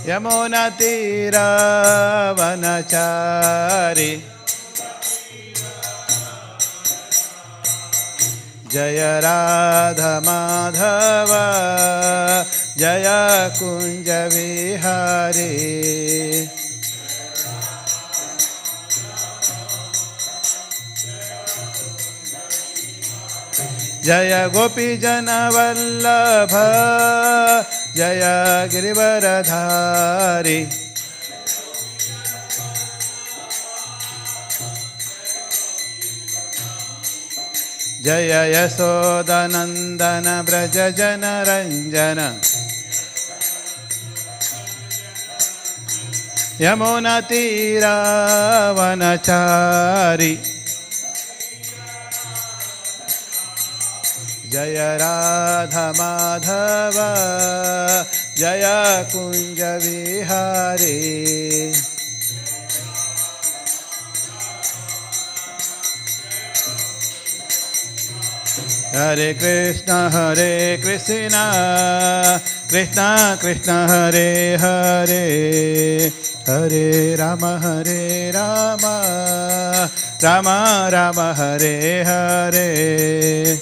Yamunatira vanachari Jaya Radha Madhava Jaya Kunja Vihari Jaya Gopi Jana Vallabha Jaya Girivaradhari Jaya Yasodanandana Braja Jana Ranjana Yamunatira Vanachari Jaya Radha Madhava Jaya Kunja Vihari Hare Krishna Krishna Krishna Hare Hare Hare Rama Rama Rama Hare Hare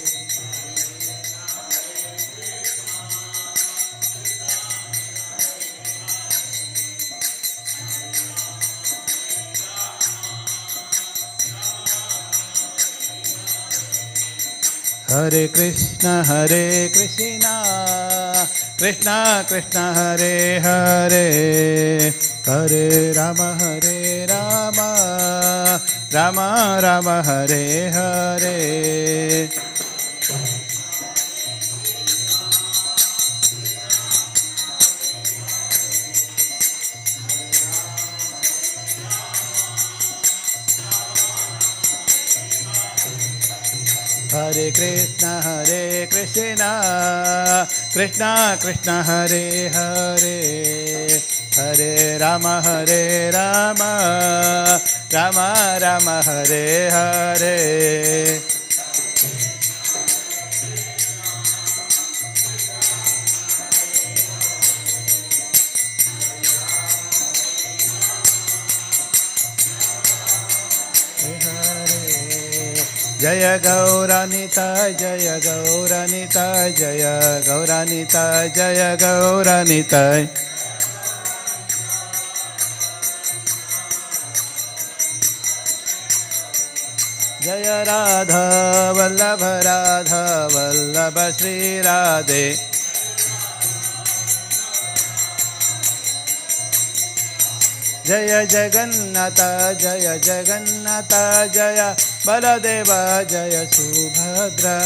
Hare Krishna Krishna Krishna Hare Hare Hare Rama Rama Rama Hare Hare Hare Krishna Krishna Hare Hare Hare Rama Rama Rama Hare Hare Jaya Gauranita Jaya Gauranita Jaya Gauranita Jaya Gauranita Jaya Radha Vallabha Shri Radhe Jaya Jagannatha Jaya Baladeva Jaya Subhadra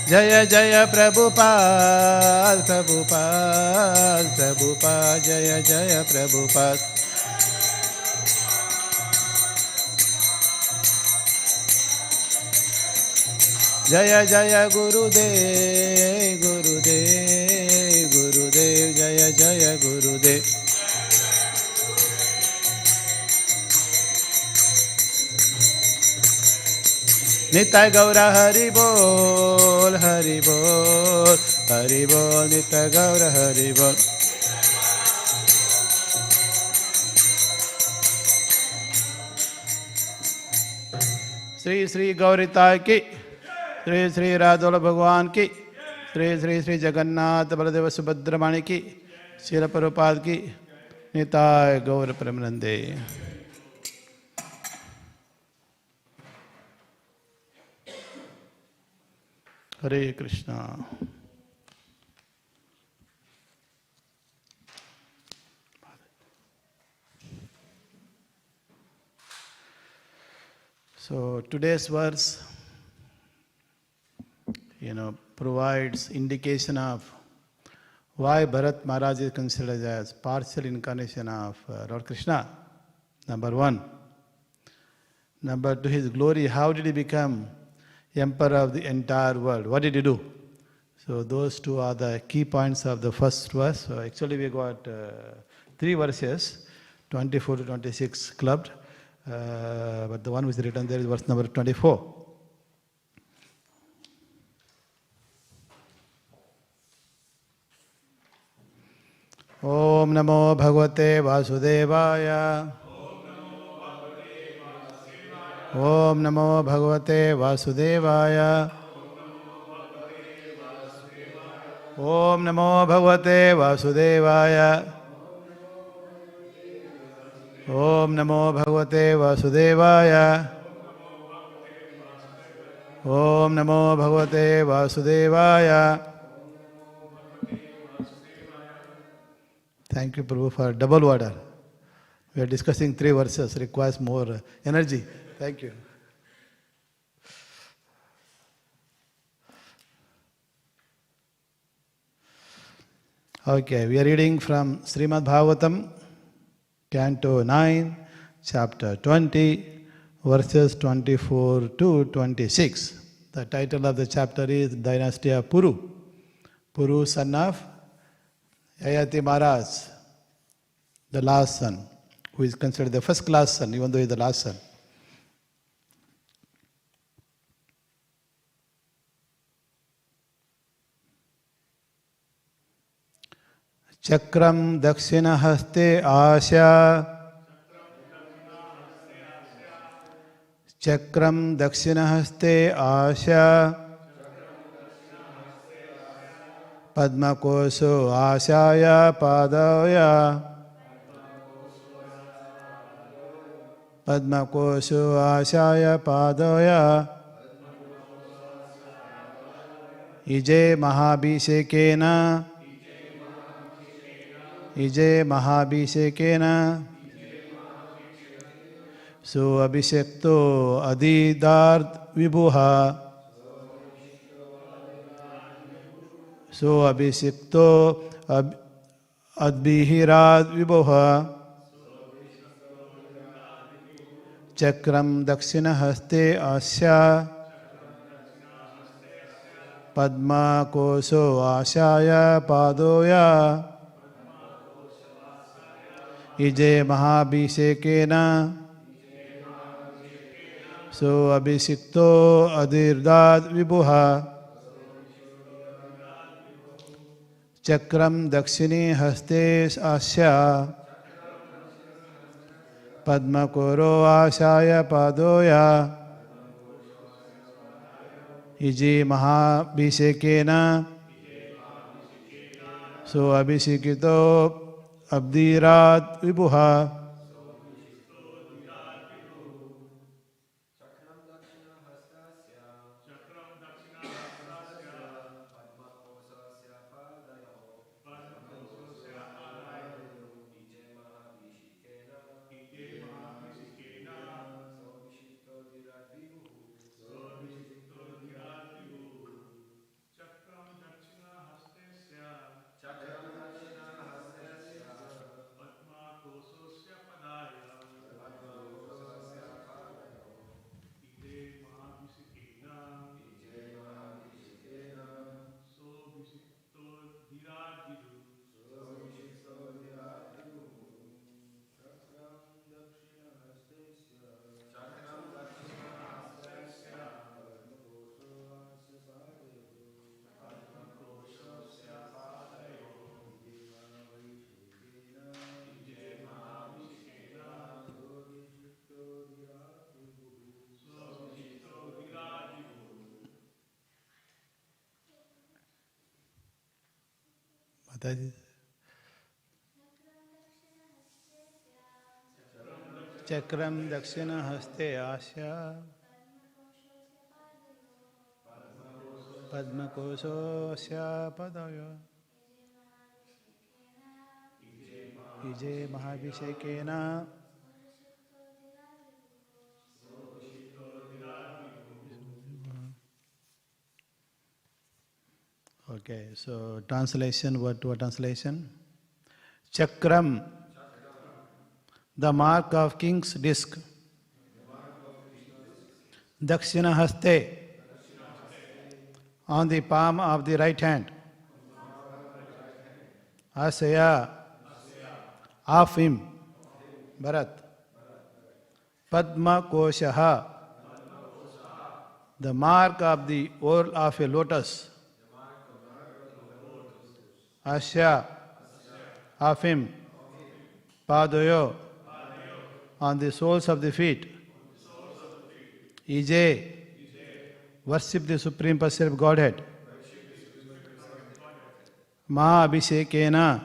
Jaya Jaya Prabhupada Jaya Jaya Prabhupada Jaya Jaya Gurudev Jaya Jaya Gurudev Nitai Gaura Hari Bol Nitai Gaura Hari Bol Sri Sri Gauritai ki Sri Sri Radhola Bhagwan ki Sri Sri Sri Jagannath Baladeva Subhadramani ki Srila Prabhupada ki Nitai Gaura Premanande Hare Krishna. So today's verse, provides indication of why Bharat Maharaj is considered as partial incarnation of Lord Krishna. Number one. Number two, his glory. How did he become emperor of the entire world? What did he do? So those two are the key points of the first verse. So actually we got 3 verses, 24 to 26 clubbed. But the one which is written there is verse number 24. Om Namo Bhagavate Vasudevaya. Om Namo Bhagavate Vasudevaya. Om Namo Bhagavate Vasudevaya. Om Namo Bhagavate Vasudevaya. Om Namo Bhagavate Vasudevaya. Thank you, Prabhu, for double order. We are discussing 3 verses, requires more energy. Thank you. Okay, we are reading from Śrīmad Bhāgavatam, Canto 9, Chapter 20, verses 24 to 26. The title of the chapter is Dynasty of Puru. Puru, son of Yayati Maharaj, the last son, who is considered the first class son, even though he is the last son. Chakram Dakshina Haste Asya. Chakram Dakshina Haste Asya. Padma Koso Asyaya Padaya. Padma Koso Asyaya Padaya. Ije Mahabhisekena. Ije Mahabhisekena. So Abhisekto Adidart Vibhuha. So Abhisikto Adbihirad Vibhuha. Chakram Dakshina Haste Asya. Padma Koso Asyaya Padoya. Ije Mahabhisekena. So Abhisikto Adirdad Vibhuha. Chakram Dakshini Haste Asya. Padma Koro Asyaya Padoya. Ije Mahabhisekena. So Abhisikito Abdirat Vibhuha. Chakram Dakshina Haste Asya. Padma Koso Asya Padaya. Ije Mahabhisekena. Okay, so translation, what translation? Chakram, the mark of king's disc. Dakshina Haste, on the palm of the right hand. Asya, of him, Bharat. Padma Koshaha, the mark of the whorl of a lotus. Asya, of him, Padoyo, on the soles of the feet, Ije, worship the Supreme Personality of Godhead, Mahabhishekena,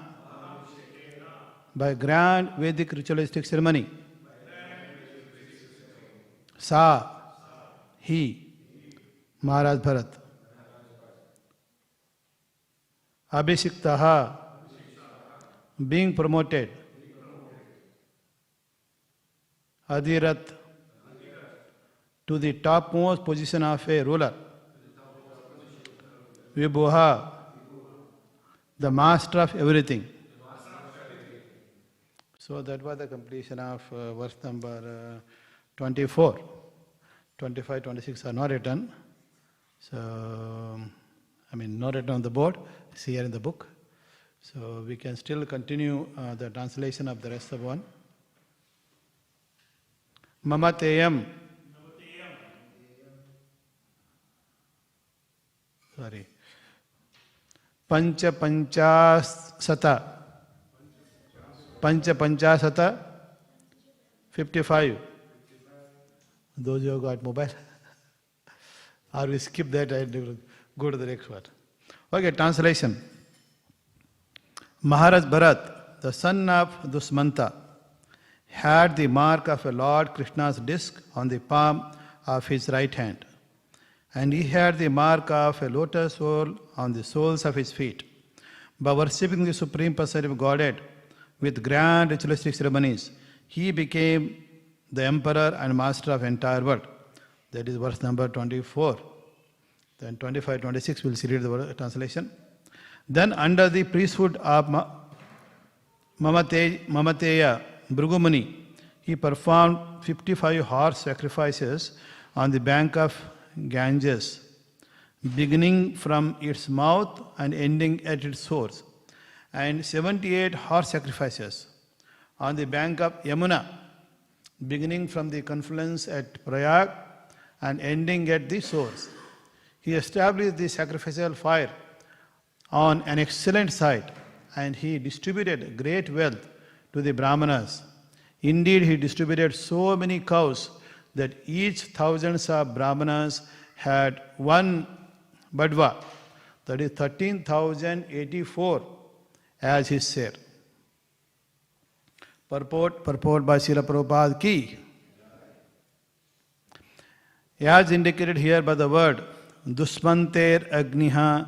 by grand Vedic ritualistic ceremony, Sa, he, Maharaj Bharat, Abhishiktaha, being promoted, Adhirat, to the topmost position of a ruler, Vibhuha, the master of everything. So that was the completion of verse number 24. 25, 26 are not written. So, not written on the board, it's here in the book. So we can still continue the translation of the rest of one. Mamateyam. Sorry. Panchasata. 55. Those who have got mobile. Or we skip that and go to the next one. Okay, translation. Maharaj Bharat, the son of Dusmanta, had the mark of a Lord Krishna's disc on the palm of his right hand, and he had the mark of a lotus soul on the soles of his feet. By worshipping the Supreme Personality of Godhead with grand ritualistic ceremonies, he became the emperor and master of entire world. That is verse number 24. Then 25, 26, we'll see the translation. Then under the priesthood of Mamateya Bhrugumuni, he performed 55 horse sacrifices on the bank of Ganges, beginning from its mouth and ending at its source, and 78 horse sacrifices on the bank of Yamuna, beginning from the confluence at Prayag and ending at the source. He established the sacrificial fire on an excellent site, and he distributed great wealth to the Brahmanas. Indeed, he distributed so many cows that each thousands of Brahmanas had one badva, that is 13,084 as his share. Purport by Srila Prabhupada ki. As indicated here by the word Dusmanter Agniha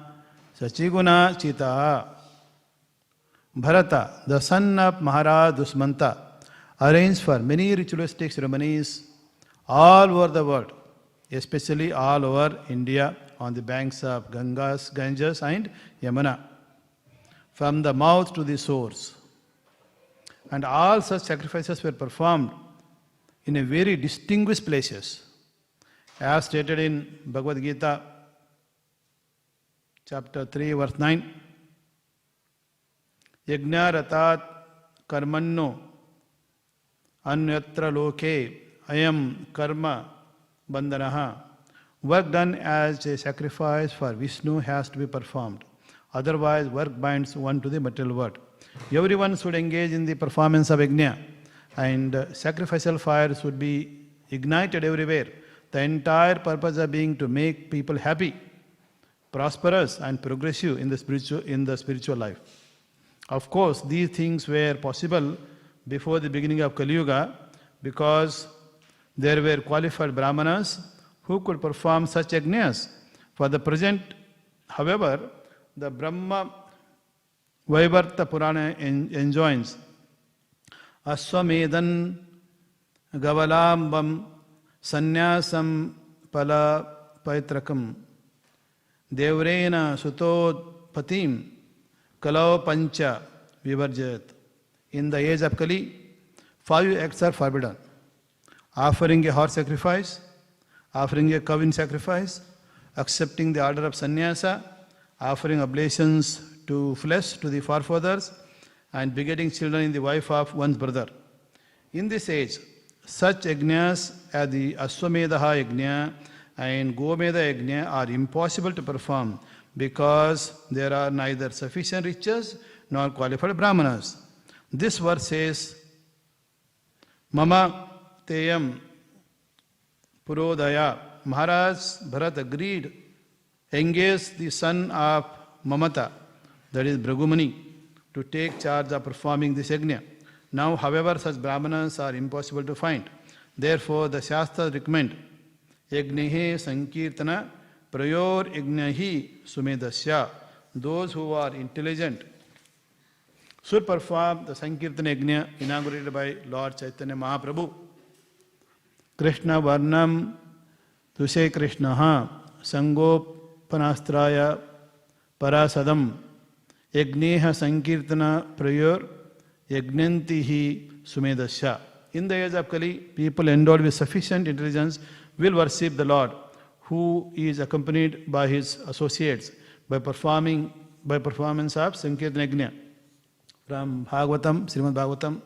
Sachiguna Chita, Bharata, the son of Maharaj Dusmanta, arranged for many ritualistic ceremonies all over the world, especially all over India on the banks of Ganges and Yamuna, from the mouth to the source. And all such sacrifices were performed in a very distinguished places, as stated in Bhagavad Gita, chapter 3, verse 9. Yajna ratat karmanno anyatra loke ayam karma bandhanaha. Work done as a sacrifice for Vishnu has to be performed. Otherwise, work binds one to the material world. Everyone should engage in the performance of yajna, and sacrificial fire should be ignited everywhere. The entire purpose of being to make people happy, prosperous, and progressive in the spiritual life. Of course, these things were possible before the beginning of Kali Yuga, because there were qualified Brahmanas who could perform such yajnas. For the present, however, the Brahma Vaivarta Purana enjoins Aswamedan Gavalambam Sannyasam Pala Paitrakam Devrena Sutod Patim Kalau Pancha Vivarjat. In the age of Kali, 5 acts are forbidden: offering a horse sacrifice, offering a cow in sacrifice, accepting the order of sannyasa, offering oblations to flesh to the forefathers, and begetting children in the wife of one's brother. In this age, such yajnas as the Aswamedaha yajna and Gomeda yajna are impossible to perform, because there are neither sufficient riches nor qualified brahmanas. This verse says, Mama Teyam Purodaya. Maharaj Bharat agreed, engaged the son of Mamata, that is Bhragumani, to take charge of performing this yajna. Now, however, such brahmanas are impossible to find. Therefore, the Shastras recommend Yagnehe Sankirtana Prayor Yagnahi Sumedasya. Those who are intelligent should perform the Sankirtana Yagna inaugurated by Lord Chaitanya Mahaprabhu. Krishna Varnam Tuse Krishnaha Sangopanastraya Parasadam Yagneha Sankirtana Prayor Yagnantihi Sumedasya. In the age of Kali, people endowed with sufficient intelligence will worship the Lord, who is accompanied by his associates by performance of Sankirtana Yajna. From Bhagavatam, Śrīmad Bhāgavatam,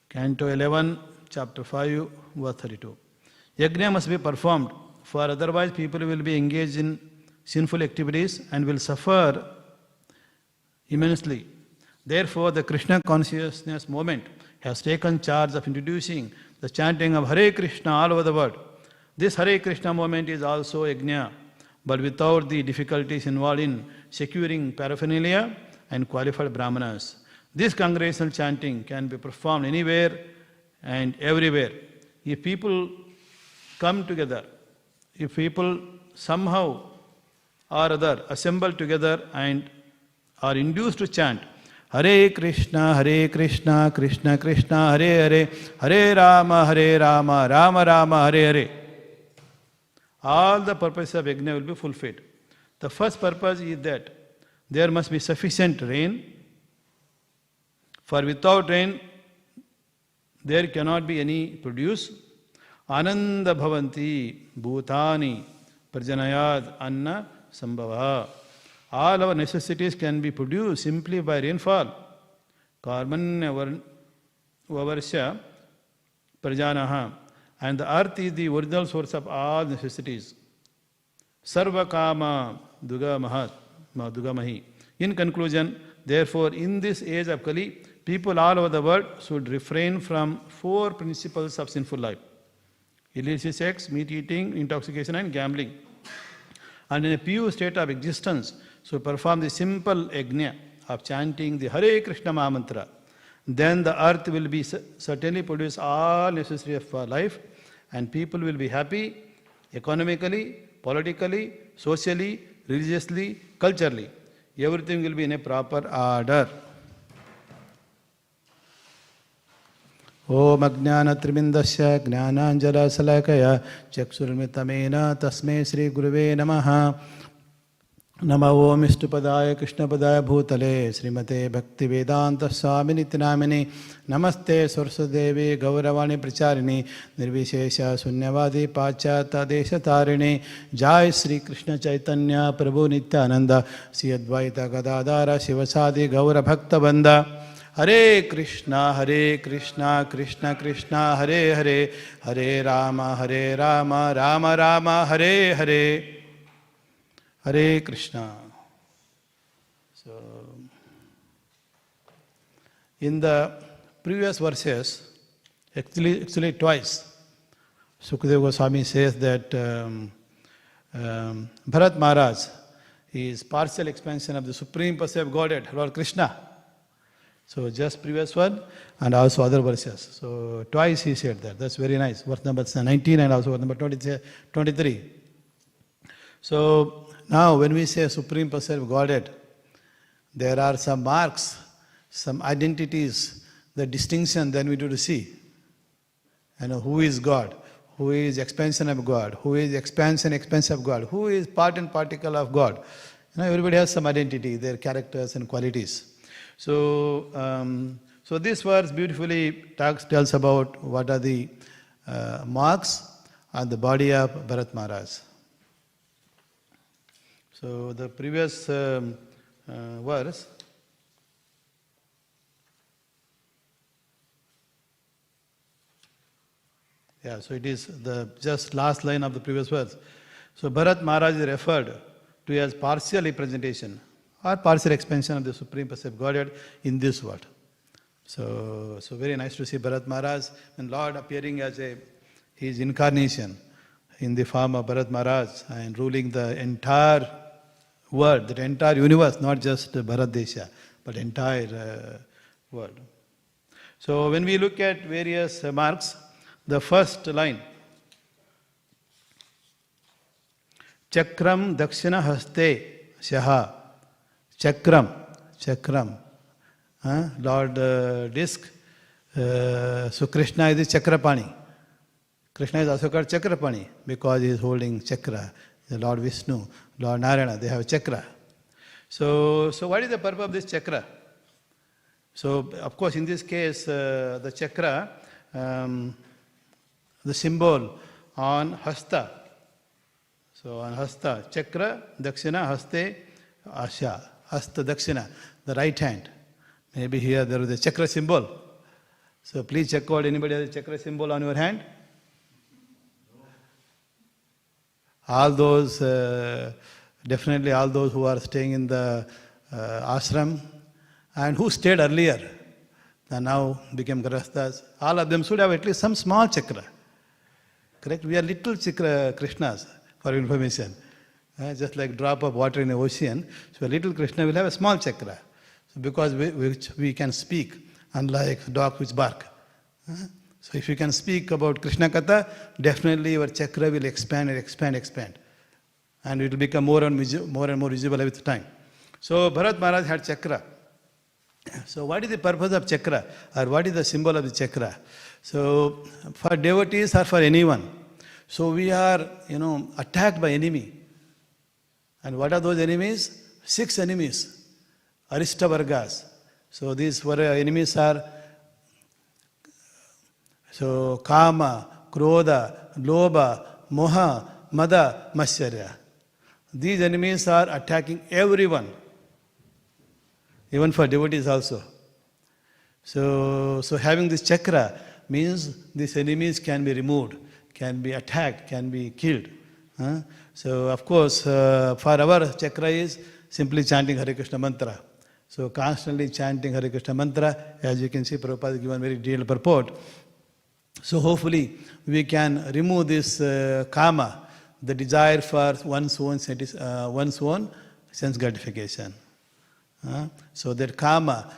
Canto 11, Chapter 5, verse 32. Yajna must be performed, for otherwise people will be engaged in sinful activities and will suffer immensely. Therefore, the Krishna consciousness movement has taken charge of introducing the chanting of Hare Krishna all over the world. This Hare Krishna movement is also yajna, but without the difficulties involved in securing paraphernalia and qualified brahmanas. This congregational chanting can be performed anywhere and everywhere. If people come together, if people somehow or other assemble together and are induced to chant Hare Krishna, Krishna Krishna, Hare Hare, Hare Rama, Rama Rama, Hare Hare, all the purposes of yajna will be fulfilled. The first purpose is that there must be sufficient rain, for without rain there cannot be any produce. Ananda bhavanti bhutani prajanayad anna sambhava. All our necessities can be produced simply by rainfall. Karmanya varsha prajanaha. And the earth is the original source of all necessities. Sarva kama dugamahi. In conclusion, therefore, in this age of Kali, people all over the world should refrain from 4 principles of sinful life: illicit sex, meat eating, intoxication and gambling. And in a pure state of existence, so perform the simple yajna of chanting the Hare Krishna Mahamantra. Then the earth will be certainly produce all necessary for life, and people will be happy economically, politically, socially, religiously, culturally. Everything will be in a proper order. Om Ajnana Tribindasya Jnananjala Salakaya Chaksurmitamena Tasme Sri Guruve Namaha. Namo Om Ishtupadaya Krishna Padaya Bhutale Srimate Bhaktivedanta Swami Nityanamini Namaste Saraswadevi Gauravani Pracharini Nirvishesha Sunyavadi Pachata Desha Tarini Jai Sri Krishna Chaitanya Prabhu Nityananda Sri Advaita Gadadara Shivasadi Gaura Bhakta Banda. Hare Krishna, Krishna Krishna, Hare Hare, Hare Rama, Rama Rama, Hare Hare, Hare Krishna. So, in the previous verses, actually twice, Sukadeva Goswami says that Bharat Maharaj is partial expansion of the Supreme Personality of Godhead, Lord Krishna. So just previous one and also other verses. So twice he said that. That's very nice. Verse number 19 and also verse number 23. So now when we say Supreme Personality of Godhead, there are some marks, some identities, the distinction then we do to see. You know, who is God? Who is expansion of God? Who is expansion of God? Who is part and particle of God? You know, everybody has some identity, their characters and qualities. So, so this verse beautifully tells about what are the marks on the body of Bharat Maharaj. So the previous verse, yeah, so it is the just last line of the previous verse. So Bharat Maharaj is referred to as partial representation or partial expansion of the Supreme Personality of Godhead in this world. So very nice to see Bharat Maharaj and Lord appearing as his incarnation in the form of Bharat Maharaj and ruling the entire world, the entire universe, not just Bharat Desha, but entire world. So when we look at various marks, the first line, Chakram Dakshina Haste Shaha. Chakram. Lord Disk. So Krishna is the Chakrapani. Krishna is also called Chakrapani because he is holding chakra. The Lord Vishnu, Lord Narayana, they have chakra. So what is the purpose of this chakra? So of course in this case the chakra, the symbol on hasta. So on hasta, chakra, dakshina, haste, asha. Hasta, dakshina, the right hand. Maybe here there is a chakra symbol. So please check out, anybody has a chakra symbol on your hand? All those, definitely all those who are staying in the ashram and who stayed earlier and now became grahasthas, all of them should have at least some small chakra. Correct? We are little chakra Krishnas, for information. Just like drop of water in the ocean. So a little Krishna will have a small chakra. So because which we can speak, unlike dog which bark. So if you can speak about Krishna Katha, definitely your chakra will expand and expand. And it will become more and more visible with time. So Bharat Maharaj had chakra. So what is the purpose of chakra? Or what is the symbol of the chakra? So for devotees or for anyone. So we are, attacked by enemy. And what are those enemies? 6 enemies. Arishta Vargas. So these enemies are Kama, Krodha, Lobha, Moha, Mada, Matsarya. These enemies are attacking everyone. Even for devotees also. So having this chakra means these enemies can be removed, can be attacked, can be killed. So of course, for our chakra is simply chanting Hare Krishna mantra. So constantly chanting Hare Krishna mantra, as you can see, Prabhupada has given very detailed purport. So hopefully we can remove this kama, the desire for one's own sense gratification. So that kama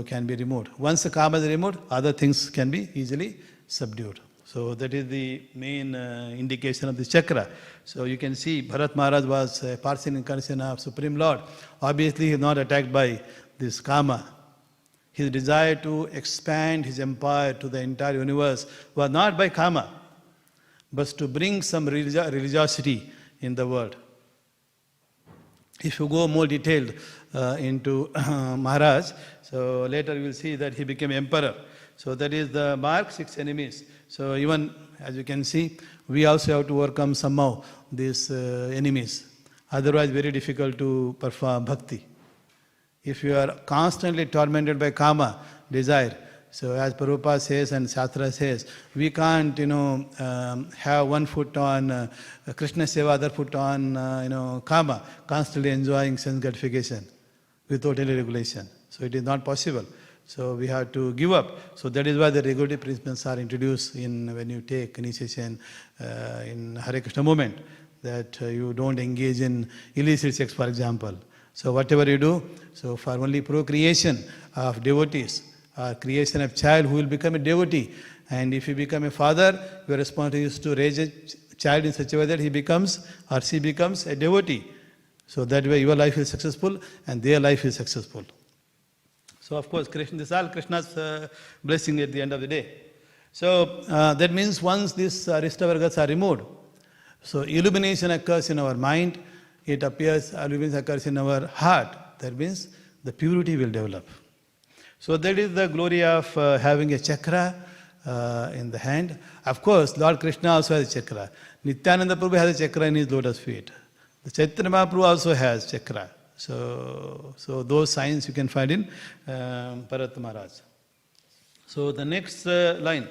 can be removed. Once the kama is removed, other things can be easily subdued. So that is the main indication of the chakra. So you can see Bharat Maharaj was a partial incarnation of Supreme Lord. Obviously he is not attacked by this kama. His desire to expand his empire to the entire universe was not by kama, but to bring some religiosity in the world. If you go more detailed into Maharaj, so later you will see that he became emperor. So that is the mark, 6 enemies. So even, as you can see, we also have to overcome somehow these enemies. Otherwise very difficult to perform bhakti. If you are constantly tormented by kama, desire, so as Prabhupada says and Shastra says, we can't, have one foot on Krishna Seva, other foot on, kama, constantly enjoying sense gratification without any regulation. So it is not possible. So we have to give up. So that is why the regulative principles are introduced when you take initiation in Hare Krishna movement, that you don't engage in illicit sex, for example. So whatever you do, so for only procreation of devotees, or creation of child who will become a devotee. And if you become a father, your responsibility is to raise a child in such a way that he becomes or she becomes a devotee. So that way your life is successful and their life is successful. So of course, this is all Krishna's blessing at the end of the day. So that means once these Arishta Vargas are removed, so illumination occurs in our mind, it appears, illumination occurs in our heart. That means the purity will develop. So that is the glory of having a chakra in the hand. Of course, Lord Krishna also has a chakra. Nityananda Prabhu has a chakra in his lotus feet. The Chaitanya Mahaprabhu also has chakra. So those signs you can find in Bharat Maharaj. So the next line,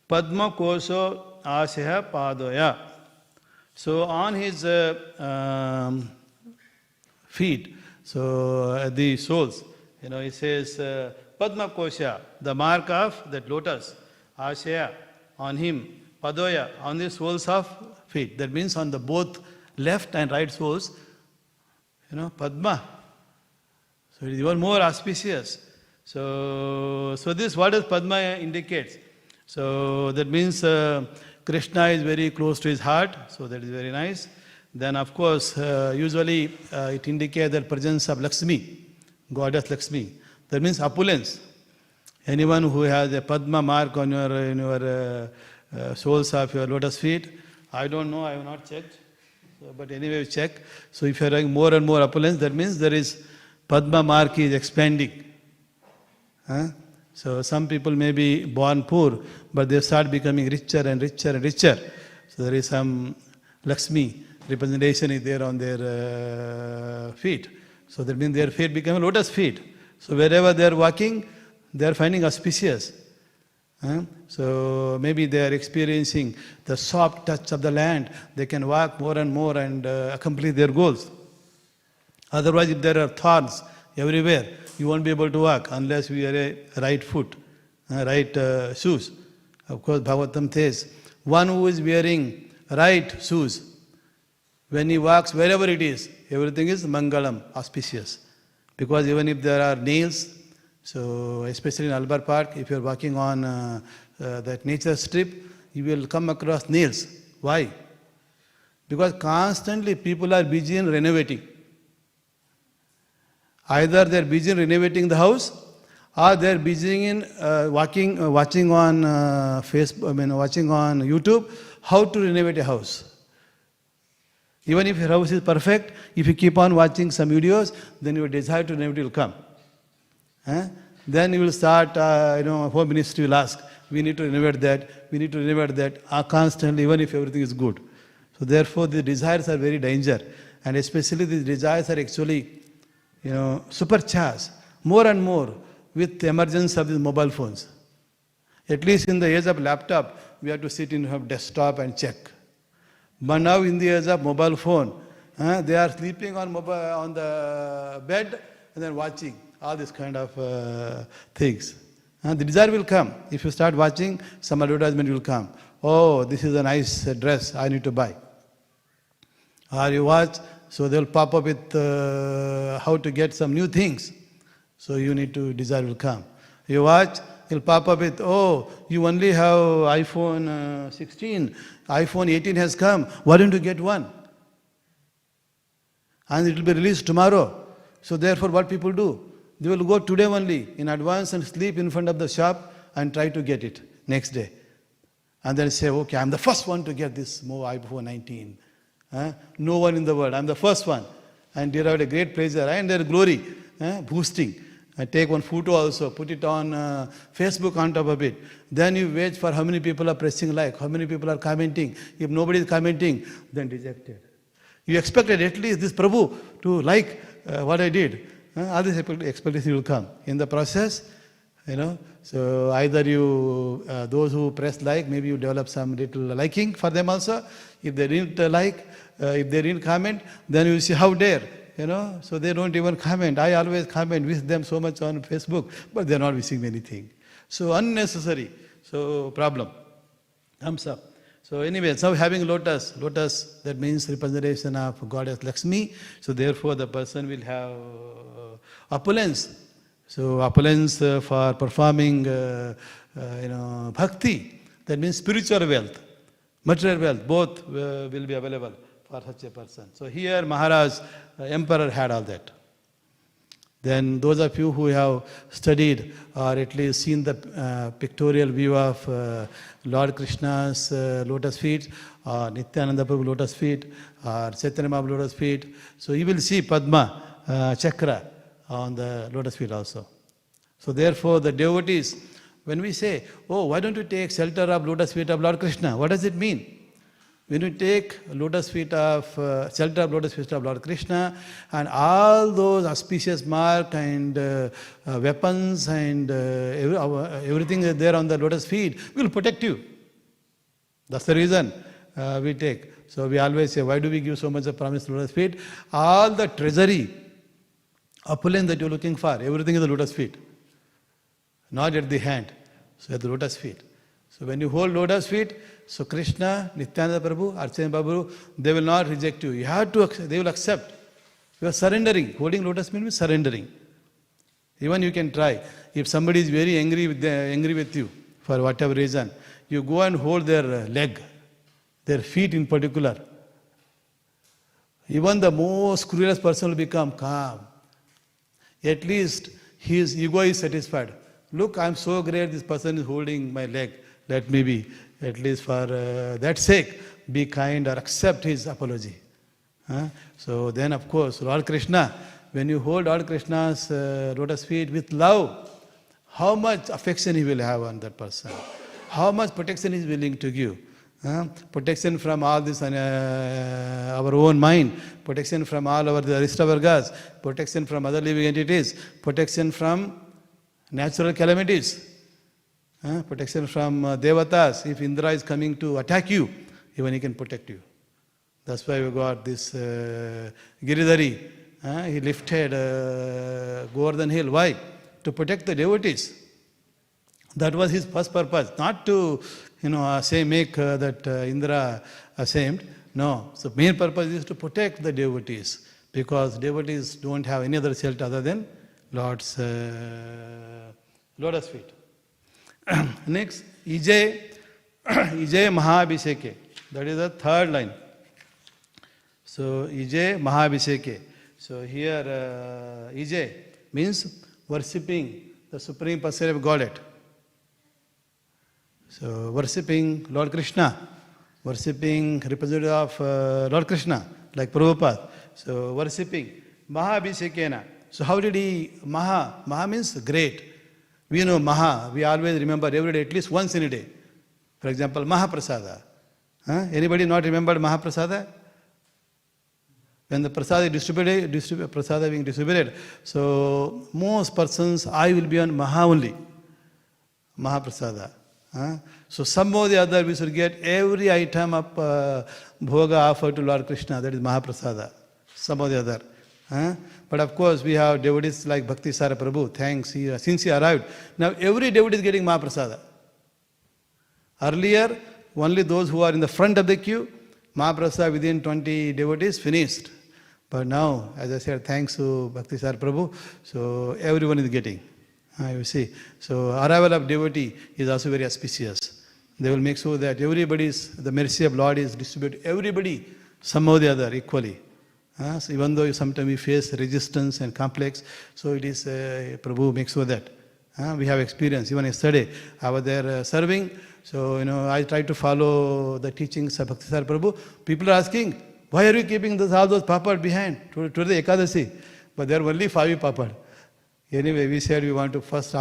Padma Koso Asya Padoya. So on his feet, So the souls, he says, Padma Kosha, the mark of that lotus, Ashaya, on him, Padoya, on the soles of feet. That means on the both left and right soles, Padma. So it is even more auspicious. So this, what does Padma indicates? So that means Krishna is very close to his heart, so that is very nice. Then of course, usually it indicates the presence of Lakshmi, goddess Lakshmi. That means opulence. Anyone who has a Padma mark on your soles of your lotus feet, I don't know, I have not checked. But anyway, we check. So if you are having more and more opulence, that means there is Padma mark is expanding. So some people may be born poor, but they start becoming richer and richer and richer. So there is some Lakshmi representation is there on their feet. So that means their feet become lotus feet. So wherever they are walking, they are finding auspicious. So maybe they are experiencing the soft touch of the land. They can walk more and more and accomplish their goals. Otherwise, if there are thorns everywhere, you won't be able to walk unless you wear a right foot, right shoes. Of course, Bhagavatam says, one who is wearing right shoes, when he walks wherever it is, everything is mangalam, auspicious. Because even if there are nails, so especially in Albar Park, if you are walking on that nature strip, you will come across nails. Why? Because constantly people are busy in renovating. Either they are busy in renovating the house, or they are busy in watching on Facebook, watching on YouTube how to renovate a house. Even if your house is perfect, if you keep on watching some videos, then your desire to renovate will come. Then you will start, Home Ministry will ask, we need to renovate that, we need to renovate that, constantly, even if everything is good. So therefore, the desires are very danger. And especially these desires are actually, supercharged more and more with the emergence of these mobile phones. At least in the age of laptop, we have to sit in a desktop and check. But now in the age of mobile phone, they are sleeping on the bed and then watching all these kind of things. The desire will come. If you start watching, some advertisement will come. Oh, this is a nice dress, I need to buy. Or you watch, so they will pop up with how to get some new things. So you need to, desire will come. You watch, it will pop up with, oh, you only have iPhone 16, iPhone 18 has come, why don't you get one? And it will be released tomorrow. So therefore what people do? They will go today only in advance and sleep in front of the shop and try to get it next day. And then say, okay, I'm the first one to get this iPhone 19. No one in the world, I'm the first one. And derive a great pleasure and their glory, boosting. And take one photo also, put it on Facebook on top of it. Then you wait for how many people are pressing like, how many people are commenting. If nobody is commenting, then rejected. You expected at least this Prabhu to like what I did. All this expectation will come. In the process, so either you, those who press like, maybe you develop some little liking for them also. If they didn't like, if they didn't comment, then you see how dare, so they don't even comment. I always comment, wish them so much on Facebook, but they're not wishing me anything. So unnecessary, so problem comes up. So anyway, so having lotus, that means representation of goddess Lakshmi. So therefore the person will have opulence. So opulence for performing, bhakti. That means spiritual wealth, material wealth, both will be available for such a person. So here Maharaj, emperor had all that. Then those of you who have studied or at least seen the pictorial view of Lord Krishna's lotus feet, or Nityananda Prabhu lotus feet, or Chaitanya Mahaprabhu lotus feet, so you will see Padma chakra on the lotus feet also. So therefore the devotees, when we say, oh, why don't you take shelter of lotus feet of Lord Krishna? What does it mean? When you take lotus feet of, shelter of lotus feet of Lord Krishna, and all those auspicious mark and weapons and everything there on the lotus feet will protect you. That's the reason we take. So we always say, why do we give so much of promise to lotus feet? All the treasury opulence that you're looking for, everything is the lotus feet. Not at the hand. So at the lotus feet. So when you hold lotus feet, so Krishna, Nityananda Prabhu, Archana Prabhu, they will not reject you. You have to, they will accept. You are surrendering. Holding lotus feet means surrendering. Even you can try. If somebody is very angry with you, for whatever reason, you go and hold their leg, their feet in particular. Even the most cruelest person will become calm. At least his ego is satisfied. Look, I am so great, this person is holding my leg. Let me be, at least for that sake, be kind or accept his apology. So then, of course, Lord Krishna, when you hold Lord Krishna's lotus feet with love, how much affection he will have on that person. How much protection he is willing to give. Protection from all this, our own mind, protection from all the Arishtavargas, protection from other living entities, protection from natural calamities, protection from devatas. If Indra is coming to attack you, even he can protect you. That's why we got this Giridhari. He lifted Govardhan Hill. Why? To protect the devotees. That was his first purpose, not to make that Indra ashamed. No. So main purpose is to protect the devotees, because devotees don't have any other shelter other than Lord's lotus feet. Next, Ije Mahabhisheke. That is the third line. So Ije Mahabhisheke. So here Ije means worshipping the Supreme Personality of Godhead. So worshipping Lord Krishna, worshipping representative of Lord Krishna, like Prabhupada. So worshipping Mahabhishekena. So how did he, Maha means great. We know Maha, we always remember every day, at least once in a day. For example, Mahaprasada. Anybody not remembered Mahaprasada? When the prasada is prasada being distributed, so most persons' eye will be on Maha only. Mahaprasada. So somehow or the other we should get every item of bhoga offered to Lord Krishna, that is Mahaprasada. Somehow or the other. But of course we have devotees like Bhakti-Sara Prabhu, thanks, since he arrived. Now every devotee is getting Mahaprasada. Earlier, only those who are in the front of the queue, Mahaprasada within 20 devotees finished. But now, as I said, thanks to Bhakti-Sara Prabhu, so everyone is getting. You see. So arrival of devotee is also very auspicious. They will make sure that the mercy of Lord is distributed to everybody, somehow or the other, equally. So even though sometimes we face resistance and complex, so it is Prabhu makes sure that. We have experience. Even yesterday, I was there serving. So, I try to follow the teachings of Bhakti-Sara Prabhu. People are asking, why are you keeping all those papad behind to the Ekadasi? But there are only 5 papad. Anyway, we said we want to first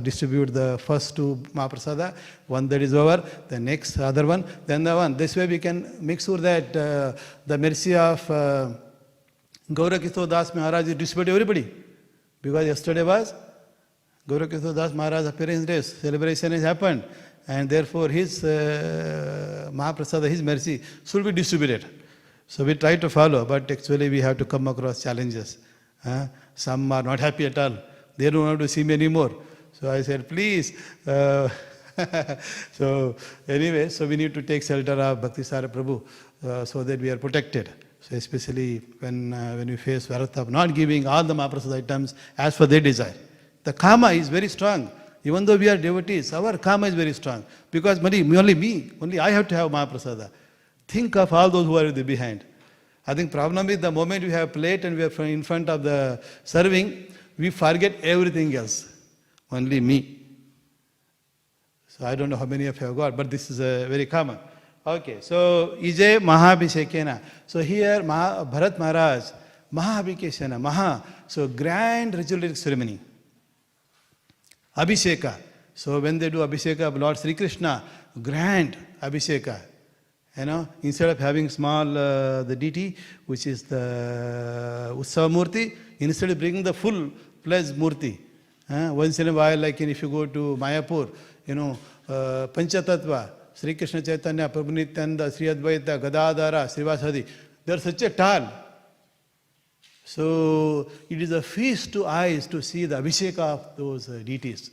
distribute the first 2 Mahaprasada, one that is over, the next other one, then the one. This way we can make sure that the mercy of Gaura Das Maharaj is distributed to everybody. Because yesterday was Gaura Das Maharaj's appearance day, celebration has happened, and therefore his Mahaprasada, his mercy should be distributed. So we try to follow, but actually we have to come across challenges. Some are not happy at all. They don't want to see me anymore. So I said, please. So anyway, so we need to take shelter of Bhakti-Sara Prabhu so that we are protected. So especially when we face Varata of not giving all the Mahaprasada items as for their desire. The karma is very strong. Even though we are devotees, our karma is very strong. Because only I have to have Mahaprasada. Think of all those who are behind. I think problem is the moment we have plate and we are in front of the serving, we forget everything else. Only me. So I don't know how many of you have got, but this is very common. Okay, so Ije Mahabhishekena. So here Bharat Maharaj, Mahabhishekena, so grand ritual ceremony. Abhisheka. So when they do Abhisheka of Lord Sri Krishna, grand Abhisheka. Instead of having small the deity, which is the Utsava Murti, instead of bringing the full-fledged Murti. Once in a while, like if you go to Mayapur, Panchatattva, Sri Krishna Chaitanya, Prabhu Nityananda, Sri Advaita, Gadadhara, Srivasadi, they are such a tall. So it is a feast to eyes to see the Abhishek of those deities.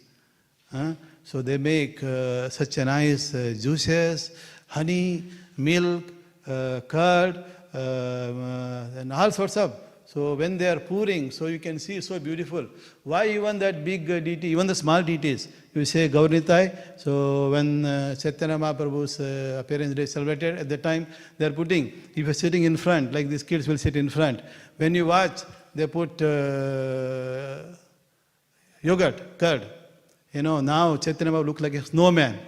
So they make such a nice juices, honey, milk, curd, and all sorts of. So when they are pouring, so you can see so beautiful. Why even that big deity, even the small deities? You say Gaurnitai. So when Chaitanya Mahaprabhu's appearance day celebrated, at the time they are putting, if you are sitting in front, like these kids will sit in front. When you watch, they put yogurt, curd. Now Chaitanya Mahaprabhu looks like a snowman.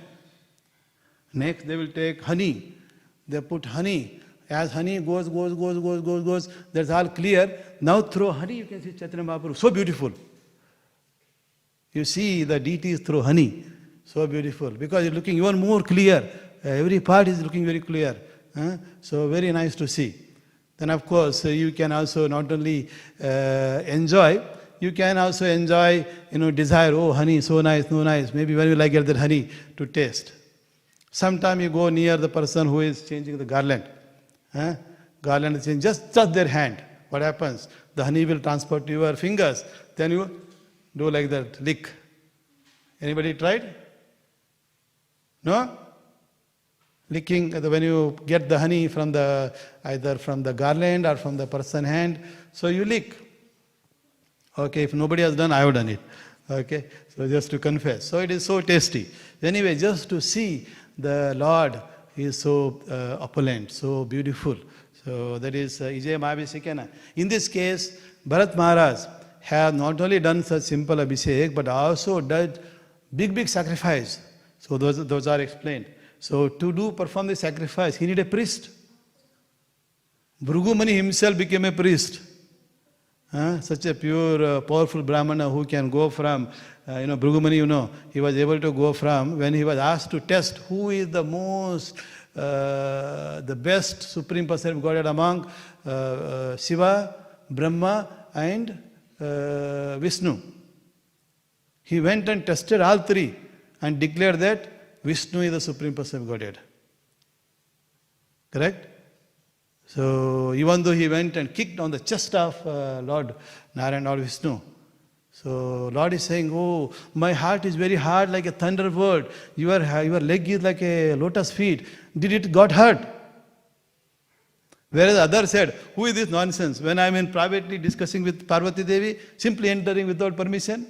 Next they will take honey. They put honey. As honey goes, that's all clear. Now through honey you can see Chaitanya Mahaprabhu. So beautiful. You see the deities through honey. So beautiful. Because it's looking even more clear. Every part is looking very clear. So very nice to see. Then of course you can also not only enjoy, you can also enjoy, desire, oh honey, so nice, no nice. Maybe when will I get that honey to taste? Sometime you go near the person who is changing the garland. Garland is changing, just touch their hand. What happens? The honey will transfer to your fingers. Then you do like that, lick. Anybody tried? No? Licking, when you get the honey from either from the garland or from the person's hand, so you lick. Okay, if nobody has done, I have done it. Okay, so just to confess. So it is so tasty. Anyway, just to see the Lord is so opulent, so beautiful. So that is Ijaya Mahabhisekena. In this case, Bharat Maharaj has not only done such simple Abhishek, but also did big sacrifice. So those are explained. So to perform the sacrifice, he needed a priest. Bhrigu Muni himself became a priest. Such a pure, powerful Brahmana who can go from, Bhrigu Muni, he was able to go from, when he was asked to test who is the most, the best Supreme Personality of Godhead among Shiva, Brahma and Vishnu. He went and tested all three and declared that Vishnu is the Supreme Personality of Godhead. Correct? So even though he went and kicked on the chest of Lord Narayana or Vishnu, so Lord is saying, oh, my heart is very hard like a thunderbird. Your leg is like a lotus feet. Did it got hurt? Whereas others said, who is this nonsense? When I am in privately discussing with Parvati Devi, simply entering without permission,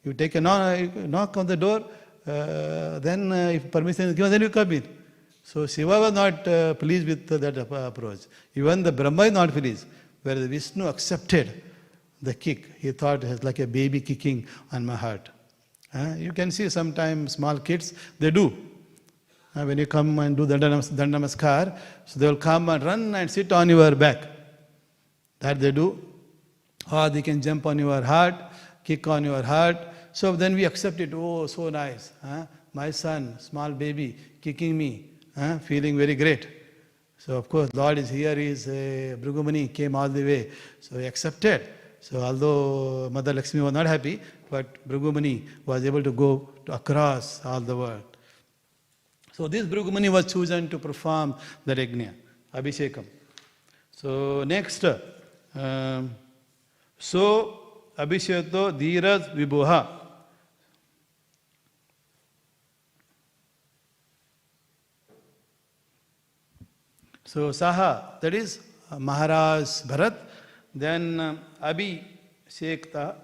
you take a knock on the door, then if permission is given, then you come in. So Shiva was not pleased with that approach. Even the Brahma is not pleased. Whereas Vishnu accepted the kick. He thought it was like a baby kicking on my heart. You can see sometimes small kids, they do. When you come and do the Dandamaskar, so they will come and run and sit on your back. That they do. Or they can jump on your heart, kick on your heart. So then we accept it. Oh, so nice. My son, small baby, kicking me. Feeling very great. So of course Lord is here, Bhrigu Muni came all the way. So he accepted. So although Mother Lakshmi was not happy, but Bhrigu Muni was able to go across all the world. So this Bhrigu Muni was chosen to perform the Yajna, Abhishekam. So next, so Abhisheto Dheeraj Vibhuha. So Saha, that is Maharaj Bharat, then Abhishektaha.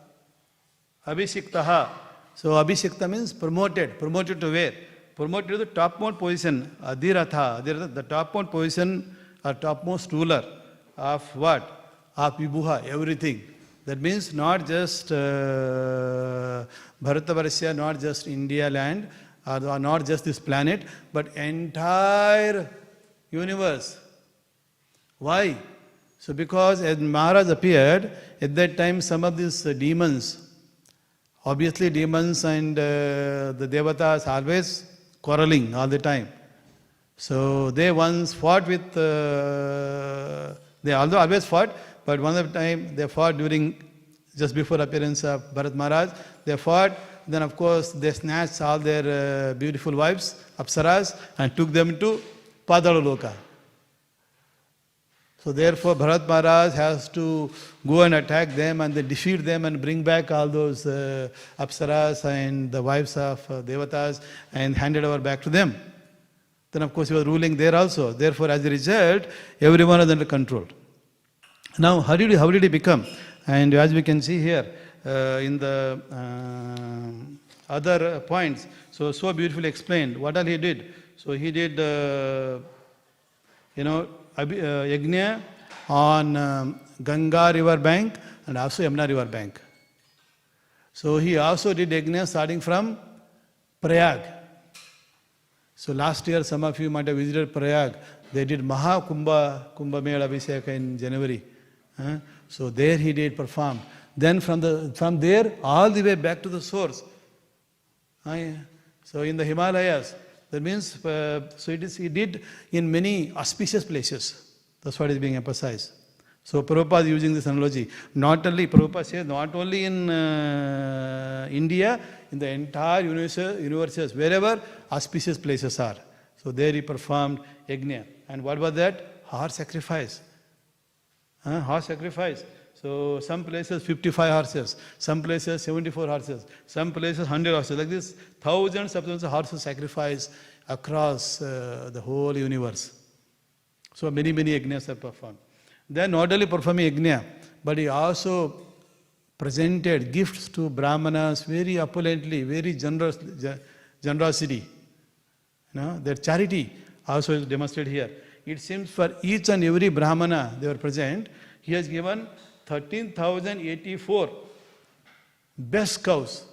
So Abhishekta means promoted to where? Promoted to the topmost position, Adhiratha, the topmost position or topmost ruler of what? Of Vibhuha, everything. That means not just Bharatavarsya, not just India land, or not just this planet, but entire universe. Why? So because as Maharaj appeared, at that time some of these demons, obviously demons and the devatas always quarreling all the time. So they once fought with, they although always fought, but one of the time they fought during, just before appearance of Bharat Maharaj, they fought, then of course they snatched all their beautiful wives, Apsaras, and took them to Padala Loka. So therefore Bharat Maharaj has to go and attack them and then defeat them and bring back all those apsaras and the wives of devatas and hand it over back to them. Then of course he was ruling there also. Therefore as a result, everyone was under control. Now how did he become? And as we can see here in the other points, so beautifully explained what all he did. So he did, yajna on Ganga river bank and also Yamuna river bank. So he also did yajna starting from Prayag. So last year some of you might have visited Prayag. They did Kumbh Mela Abhishek in January. So there he did perform. Then from there all the way back to the source. So in the Himalayas, that means he did in many auspicious places. That's what is being emphasized. So Prabhupada is using this analogy. Prabhupada says, not only in India, in the entire universe, wherever auspicious places are. So there he performed yajna. And what was that? Horse sacrifice. Horse sacrifice. So some places 55 horses, some places 74 horses, some places 100 horses. Like this, thousands of horses sacrificed across the whole universe. So many yajnas are performed. Then not only performing yajna, but he also presented gifts to brahmanas very opulently, very generosity. Their charity also is demonstrated here. It seems for each and every brahmana they were present, he has given 13,084 best cows.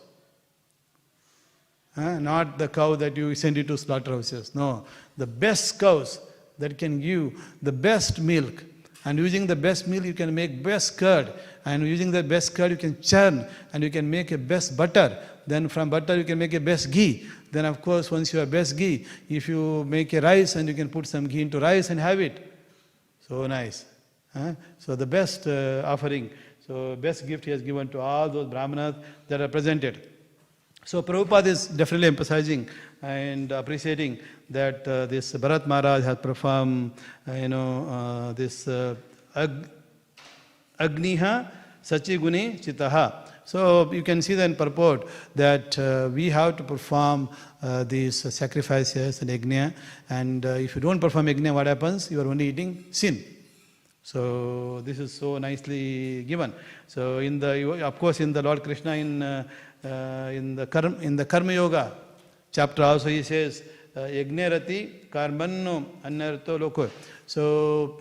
Not the cow that you send it to slaughterhouses. No, the best cows that can give the best milk. And using the best milk you can make best curd. And using the best curd you can churn and you can make a best butter. Then from butter you can make a best ghee. Then of course once you have best ghee, if you make a rice and you can put some ghee into rice and have it. So nice. So the best offering, so best gift he has given to all those brahmanas that are presented. So Prabhupada is definitely emphasizing and appreciating that this Bharat Maharaj has performed, this Agniha Sachiguni Chitaha. So you can see the purport that we have to perform these sacrifices and yajna, and if you don't perform yajna, what happens? You are only eating sin. So this is so nicely given. So of course in the Lord Krishna in the Karma Yoga chapter also he says yajna rati karmanno annarto loko. So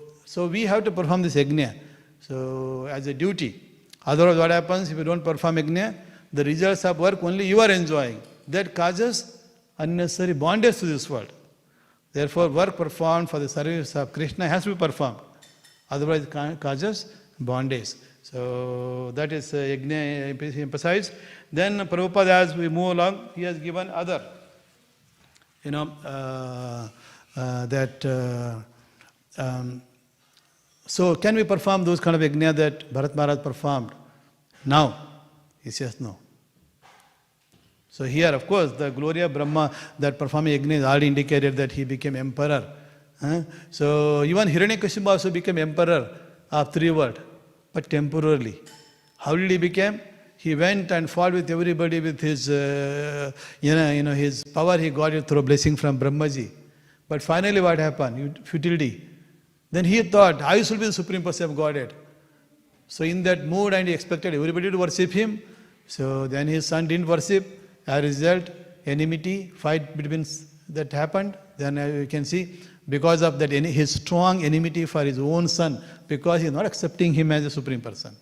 we have to perform this yajna. So as a duty. Otherwise what happens if you don't perform yajna? The results of work only you are enjoying. That causes unnecessary bondage to this world. Therefore work performed for the service of Krishna has to be performed. Otherwise it causes bondage. So that is yajna emphasized. Then Prabhupada, as we move along, he has given other, so can we perform those kind of yajna that Bharat Maharaj performed now? He says no. So here, of course, the glory of Brahma that performing yajna is already indicated that he became emperor. So even Hiranyakashipu also became emperor of 3 worlds, but temporarily. How did he become? He went and fought with everybody with his, his power. He got it through blessing from Brahmaji. But finally, what happened? Futility. Then he thought, I should be the supreme person of Godhead. So in that mood, and he expected everybody to worship him. So then his son didn't worship. As a result, enmity, fight between that happened. Then you can see, because of that, his strong enmity for his own son, because he is not accepting him as a supreme person.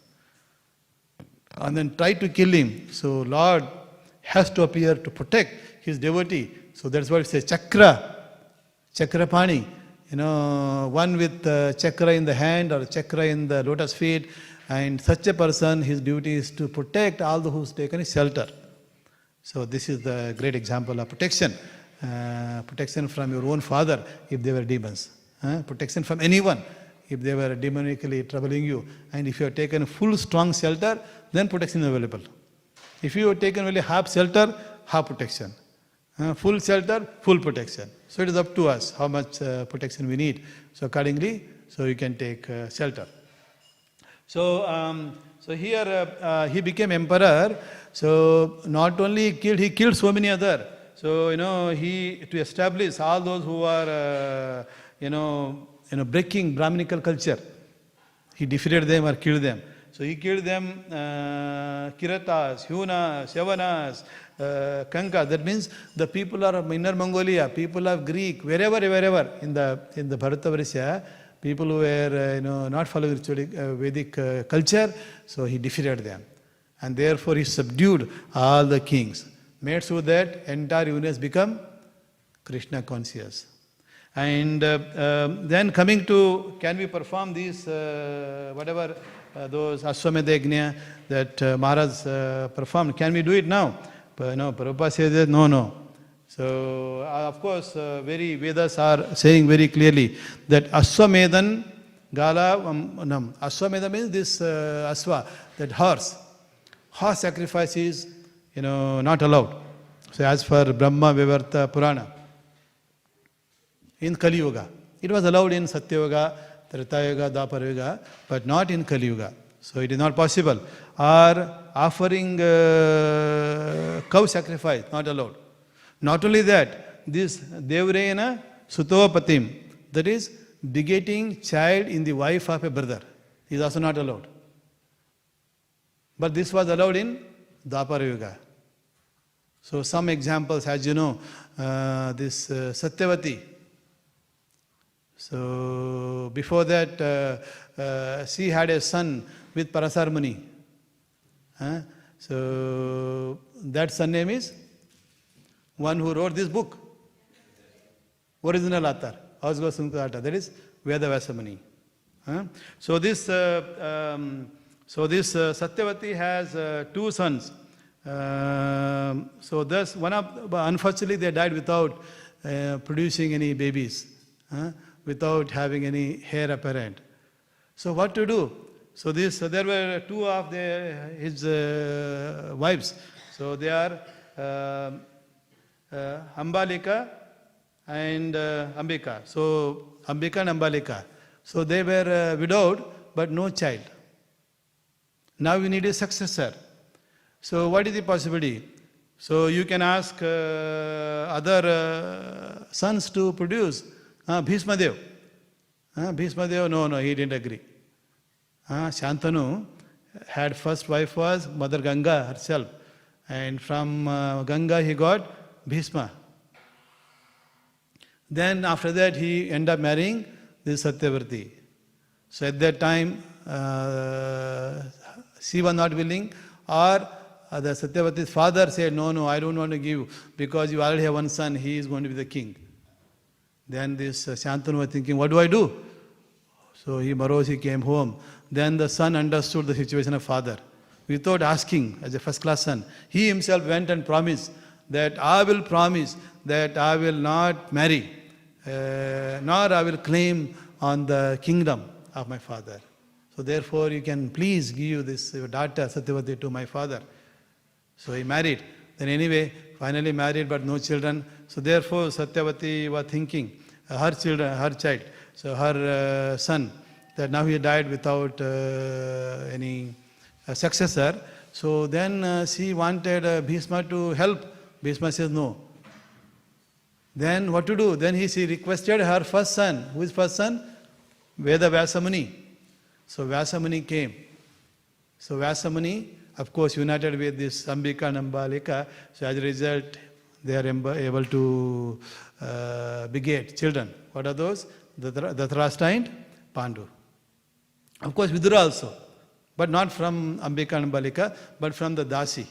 And then tried to kill him. So Lord has to appear to protect his devotee. So that's what it says, Chakrapani. One with chakra in the hand or chakra in the lotus feet. And such a person, his duty is to protect all those who's taken his shelter. So this is the great example of protection. Protection from your own father if they were demons. Protection from anyone if they were demonically troubling you. And if you have taken full strong shelter, then protection is available. If you have taken only half shelter, half protection. Full shelter, full protection. So it is up to us how much protection we need. So accordingly, so you can take shelter. So here he became emperor. So not only he killed so many other. So to establish all those who are breaking Brahminical culture, he defeated them or killed them. So he killed them, Kiratas, Hunas, Yavanas, Kanka. That means the people of Inner Mongolia, people of Greek, wherever in the Bharatavarsha, people who were not following Vedic culture, so he defeated them. And therefore he subdued all the kings, made so that entire universe become Krishna conscious. And then coming to, can we perform these, those Ashwamedha Yajna that Maharaj performed, can we do it now? But no, Prabhupada says that no. So, of course, very Vedas are saying very clearly that Ashwamedhan Gala, Ashwamedha means this Aswa, that horse. Horse sacrifice is, not allowed. So, as for Brahma Vivarta Purana, in Kali Yuga, it was allowed in Satya Yuga, Treta Yuga, Dwapara Yuga, but not in Kali Yuga. So, it is not possible. Or offering cow sacrifice, not allowed. Not only that, this Devrayana Sutopatim, that is begetting child in the wife of a brother, is also not allowed. But this was allowed in Dwapara Yuga. So some examples, as you know, this Satyavati. So before that, she had a son with Parasar Muni. So that son name is one who wrote this book, original author, that is Vedavasa Muni. So this Satyavati has two sons. So thus unfortunately they died without producing any babies, without having any heir apparent. So what to do? So there were two of his wives. So they are Ambalika and Ambika. So Ambika and Ambalika. So they were widowed but no child. Now we need a successor. So what is the possibility? So you can ask other sons to produce. Bhishma Dev. Bhishma Dev, no, he didn't agree. Shantanu had first wife was Mother Ganga herself. And from Ganga he got Bhishma. Then after that he ended up marrying this Satyavati. So at that time she was not willing, or the Satyavati's father said, no, I don't want to give, because you already have one son, he is going to be the king. Then this Shantanu was thinking, what do I do? So he arose, he came home. Then the son understood the situation of father. Without asking, as a first class son, he himself went and promised that I will promise that I will not marry, nor I will claim on the kingdom of my father. So therefore you can please give this your daughter Satyavati to my father. So he married. Then anyway, finally married but no children. So therefore Satyavati was thinking, her child, so her son, that now he died without any successor. So then she wanted Bhishma to help. Bhishma says no. Then what to do? Then she requested her first son. Who is first son? Vedavasa Muni. So Vyasa Muni came. So Vyasa Muni, of course, united with this Ambika and Ambalika. So as a result, they are able to beget children. What are those? Dhritarashtra and Pandu. Of course, Vidura also, but not from Ambika and Ambalika, but from the Dasi.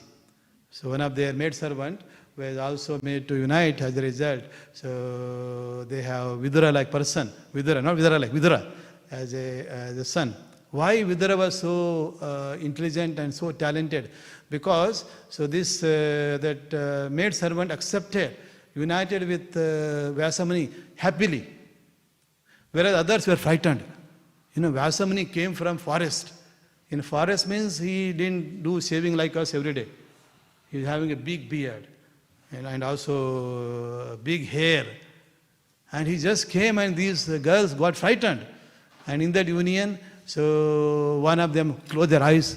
So one of their maidservant was also made to unite as a result. So they have Vidura-like person. Vidura, not Vidura-like, Vidura as a son. Why Vidura was so intelligent and so talented? Because so this that maidservant accepted, united with Vyasamuni happily, whereas others were frightened. Vyasamuni came from forest. In forest means he didn't do shaving like us every day. He was having a big beard and also big hair. And he just came and these girls got frightened. And in that union, so one of them closed their eyes,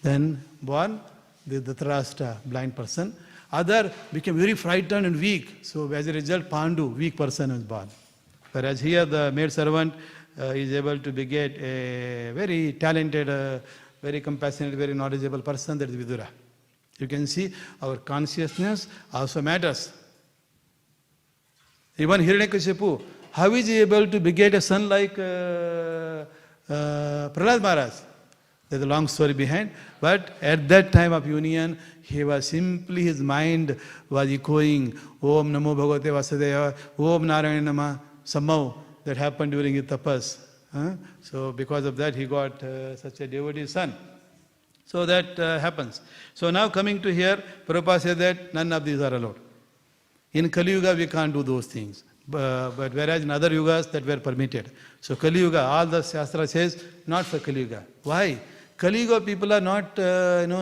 then born the Dhritarashtra, blind person. Other became very frightened and weak. So as a result, Pandu, weak person, was born. Whereas here the maid servant is able to beget a very talented, very compassionate, very knowledgeable person, that is Vidura. You can see our consciousness also matters. Even Hiranyakashipu, how is he able to beget a son like Prahlad Maharaj? There's a long story behind. But at that time of union, he was simply, his mind was echoing, Om Namo Bhagavate Vasudeva, Om Narayana Nama, somehow that happened during his tapas. So because of that, he got such a devotee son. So that happens. So now coming to here, Prabhupada said that none of these are allowed. In Kali Yuga, we can't do those things. But whereas in other yugas, that were permitted. So Kali Yuga, all the Shastra says, not for Kali Yuga. Why? Kali Yuga people are not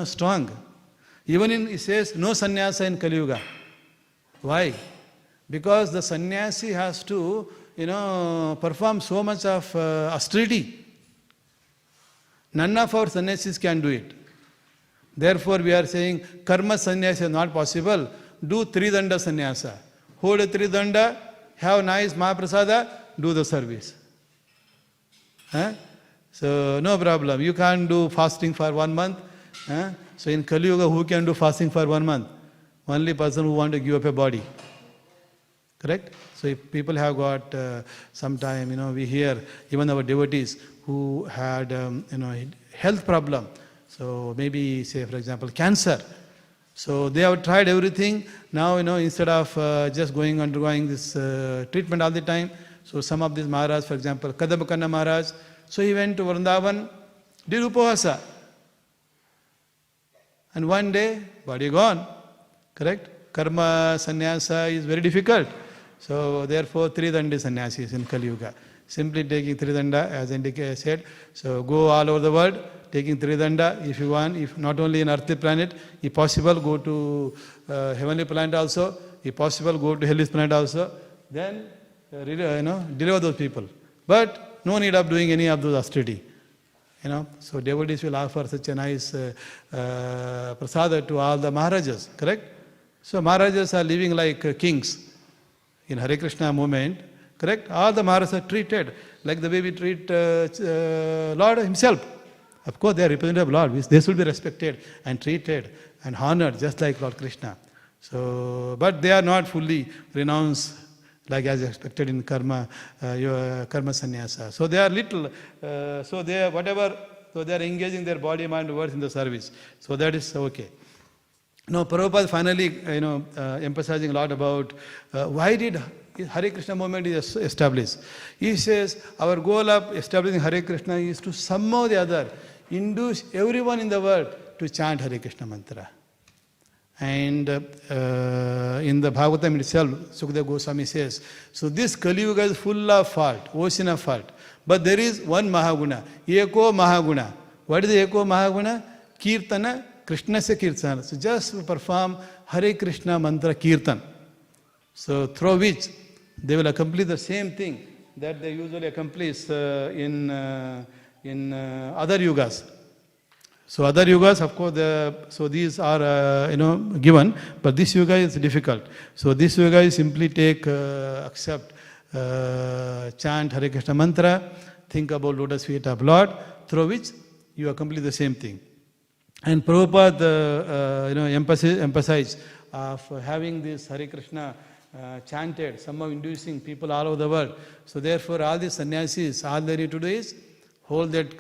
strong. Even it says no sannyasa in Kali Yuga. Why? Because the sannyasi has to perform so much of austerity. None of our sannyasis can do it. Therefore, we are saying karma sannyasa is not possible. Do Tridanda sannyasa. Hold a Tridanda, have nice Mahaprasada, do the service. So, no problem. You can't do fasting for 1 month. So, in Kali Yuga, who can do fasting for 1 month? Only person who want to give up a body. Correct? So, if people have got some time, we hear even our devotees who had, health problem. So, maybe, say, for example, cancer. So, they have tried everything. Now, instead of just undergoing this treatment all the time, so some of these Maharaj, for example, Kadambakanna Maharaj, so he went to Vrindavan, did Upavasa. And one day, body gone. Correct? Karma sannyasa is very difficult. So, therefore, Tridandi sannyasis in Kali Yuga. Simply taking Tridanda, as indicated said. So, go all over the world, taking Tridanda if you want, if not only in earthly planet, if possible, go to heavenly planet also, if possible, go to hellish planet also. Then, deliver those people. But, no need of doing any of those austerity. So devotees will offer such a nice prasada to all the Maharajas, correct? So Maharajas are living like kings in Hare Krishna movement, correct? All the Maharajas are treated like the way we treat Lord himself. Of course, they are representative of Lord. They should be respected and treated and honored just like Lord Krishna. So, but they are not fully renounced like as expected in karma sannyasa. So they are little, so they are engaging their body, mind, words in the service. So that is okay. Now Prabhupada finally, emphasizing a lot about why did Hare Krishna movement is established. He says our goal of establishing Hare Krishna is to somehow or the other induce everyone in the world to chant Hare Krishna mantra. And in the Bhagavatam itself, Sukadeva Goswami says, so this Kali Yuga is full of fault, ocean of fault. But there is one Mahaguna, Eko Mahaguna. What is the Eko Mahaguna? Kirtana, Krishna se Kirtana. So just perform Hare Krishna mantra Kirtan. So through which they will accomplish the same thing that they usually accomplish in other yugas. So other yugas, of course, so these are given, but this yuga is difficult. So this yuga is simply take, accept, chant Hare Krishna mantra, think about lotus feet of Lord, through which you accomplish the same thing. And Prabhupada, emphasized of having this Hare Krishna chanted, somehow inducing people all over the world. So therefore, all these sannyasis, all they need to do is hold that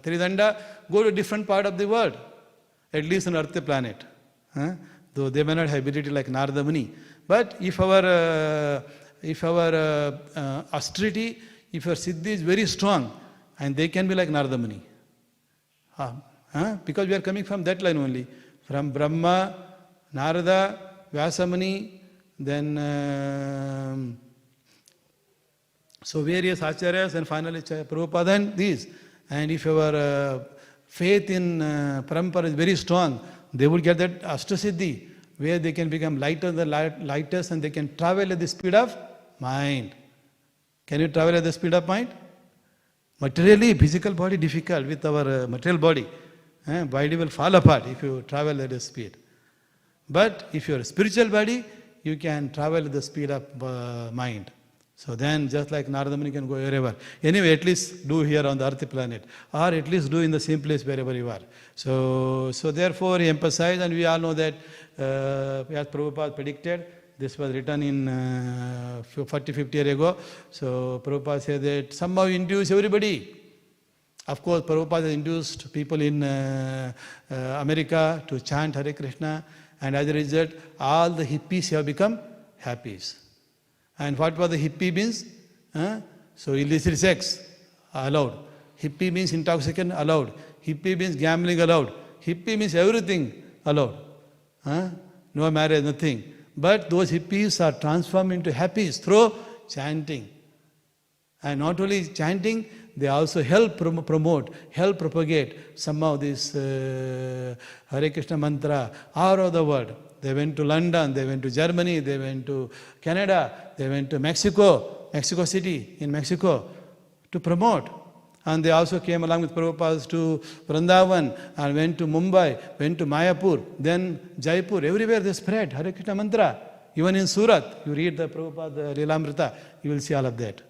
Tridanda, go to a different part of the world, at least on Earth planet. Though they may not have ability like Narada Muni. But if our austerity, if our siddhi is very strong, and they can be like Narada Muni. Because we are coming from that line only. From Brahma, Narada, Vyasamuni, then so various acharyas and finally Prabhupada and these. And if our faith in parampara is very strong, they will get that Ashtasiddhi, where they can become lighter than lightest and they can travel at the speed of mind. Can you travel at the speed of mind? Materially, physical body difficult with our material body. Body will fall apart if you travel at the speed. But if you are a spiritual body, you can travel at the speed of mind. So then, just like Narada Muni can go wherever. Anyway, at least do here on the earth planet, or at least do in the same place wherever you are. So therefore, he emphasized, and we all know that, as Prabhupada predicted, this was written in 40, 50 years ago. So Prabhupada said that somehow induce everybody. Of course, Prabhupada has induced people in America to chant Hare Krishna, and as a result, all the hippies have become happies. And what was the hippie means? So illicit sex, allowed. Hippie means intoxicant, allowed. Hippie means gambling, allowed. Hippie means everything, allowed. No marriage, nothing. But those hippies are transformed into happies through chanting. And not only chanting, they also help promote, help propagate somehow this Hare Krishna mantra all over the world. They went to London, they went to Germany, they went to Canada, they went to Mexico City in Mexico to promote. And they also came along with Prabhupada to Vrindavan and went to Mumbai, went to Mayapur, then Jaipur. Everywhere they spread Hare Krishna mantra. Even in Surat, you read the Prabhupada Leelamrita, you will see all of that.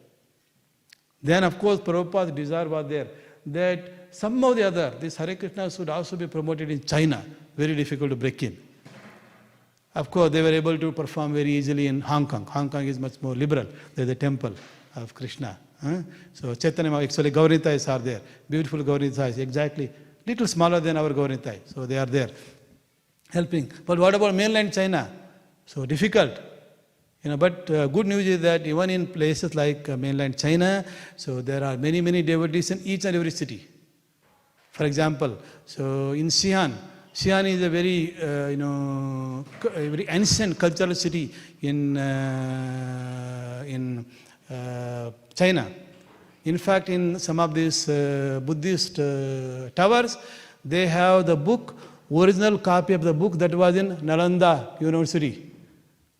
Then of course Prabhupada's desire was there that somehow or the other this Hare Krishna should also be promoted in China. Very difficult to break in. Of course they were able to perform very easily in Hong Kong. Hong Kong is much more liberal. There is a temple of Krishna. So Chaitanya, actually Gauranitais are there. Beautiful Gauranitais, exactly. Little smaller than our Gauranitai. So they are there helping. But what about mainland China? So difficult. But good news is that even in places like mainland China, so there are many, many devotees in each and every city. For example, so in Xi'an is a very, a very ancient cultural city in China. In fact, in some of these Buddhist towers, they have the book, original copy of the book that was in Nalanda University.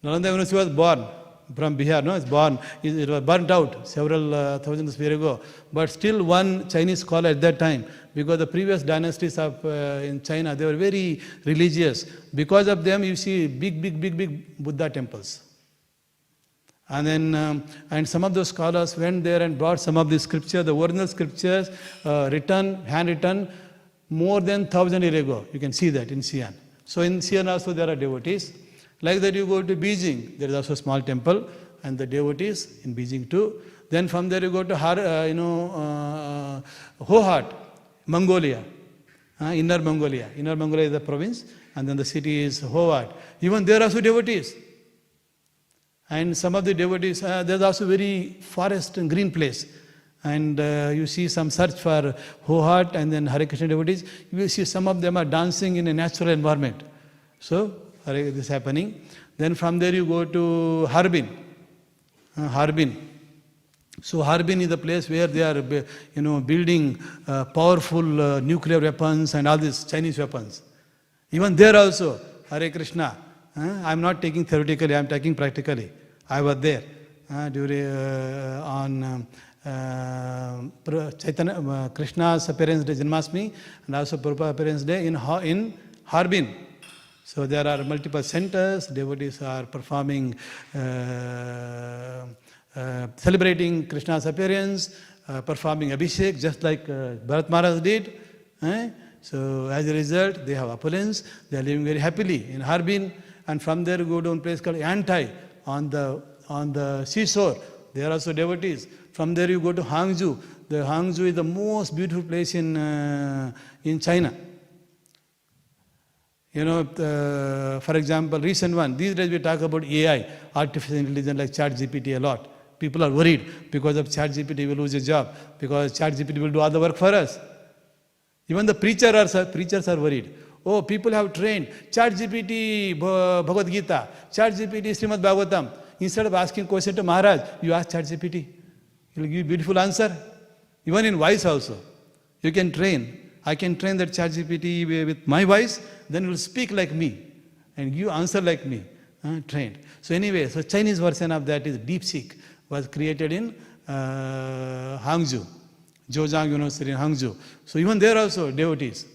Nalanda University was born from Bihar, no? It's born. It was burnt out several thousands of years ago. But still one Chinese scholar at that time, because the previous dynasties of in China, they were very religious. Because of them, you see big Buddha temples. And then, and some of those scholars went there and brought some of the scriptures, the original scriptures, handwritten, more than 1,000 years ago. You can see that in Xi'an. So in Xi'an also there are devotees. Like that you go to Beijing, there is also a small temple, and the devotees in Beijing too. Then from there you go to Hohat, Mongolia, Inner Mongolia. Inner Mongolia is the province, and then the city is Hohat. Even there are also devotees. And some of the devotees, there's also very forest and green place. And you see some search for Hohat and then Hare Krishna devotees. You will see some of them are dancing in a natural environment. So this is happening. Then from there you go to Harbin. So Harbin is the place where they are, building powerful nuclear weapons and all these Chinese weapons. Even there also, Hare Krishna. I am not taking theoretically, I am taking practically. I was there on Chaitanya Krishna's appearance day, Janmashtami, and also Prabhupada appearance day in Harbin. So there are multiple centers, devotees are performing, celebrating Krishna's appearance, performing Abhishek, just like Bharat Maharaj did. So as a result, they have opulence, they are living very happily in Harbin, and from there go to a place called Yantai on the seashore. There are also devotees. From there you go to Hangzhou. The Hangzhou is the most beautiful place in China. For example, recent one, these days we talk about AI, artificial intelligence like ChatGPT a lot. People are worried because of ChatGPT we will lose a job, because ChatGPT will do all the work for us. Even the preachers are worried. Oh, people have trained ChatGPT Bhagavad Gita, ChatGPT Śrīmad Bhāgavatam. Instead of asking question to Maharaj, you ask ChatGPT. He will give you beautiful answer. Even in voice also, you can train. I can train that ChatGPT with my voice, then it will speak like me and give answer like me. Trained. So anyway, so Chinese version of that is DeepSeek, was created in Hangzhou, Zhejiang University in Hangzhou. So even there also devotees.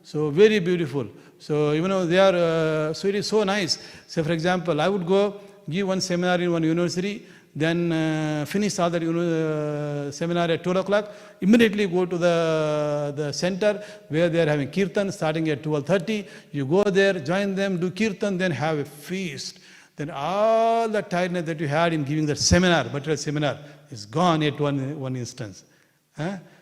So very beautiful. So they are, so it is so nice. So for example, I would go give one seminar in one university, then finish all that seminar at 12 o'clock, immediately go to the center where they are having kirtan starting at 12:30. You go there, join them, do kirtan, then have a feast. Then all the tiredness that you had in giving that seminar, material seminar, is gone at one instance.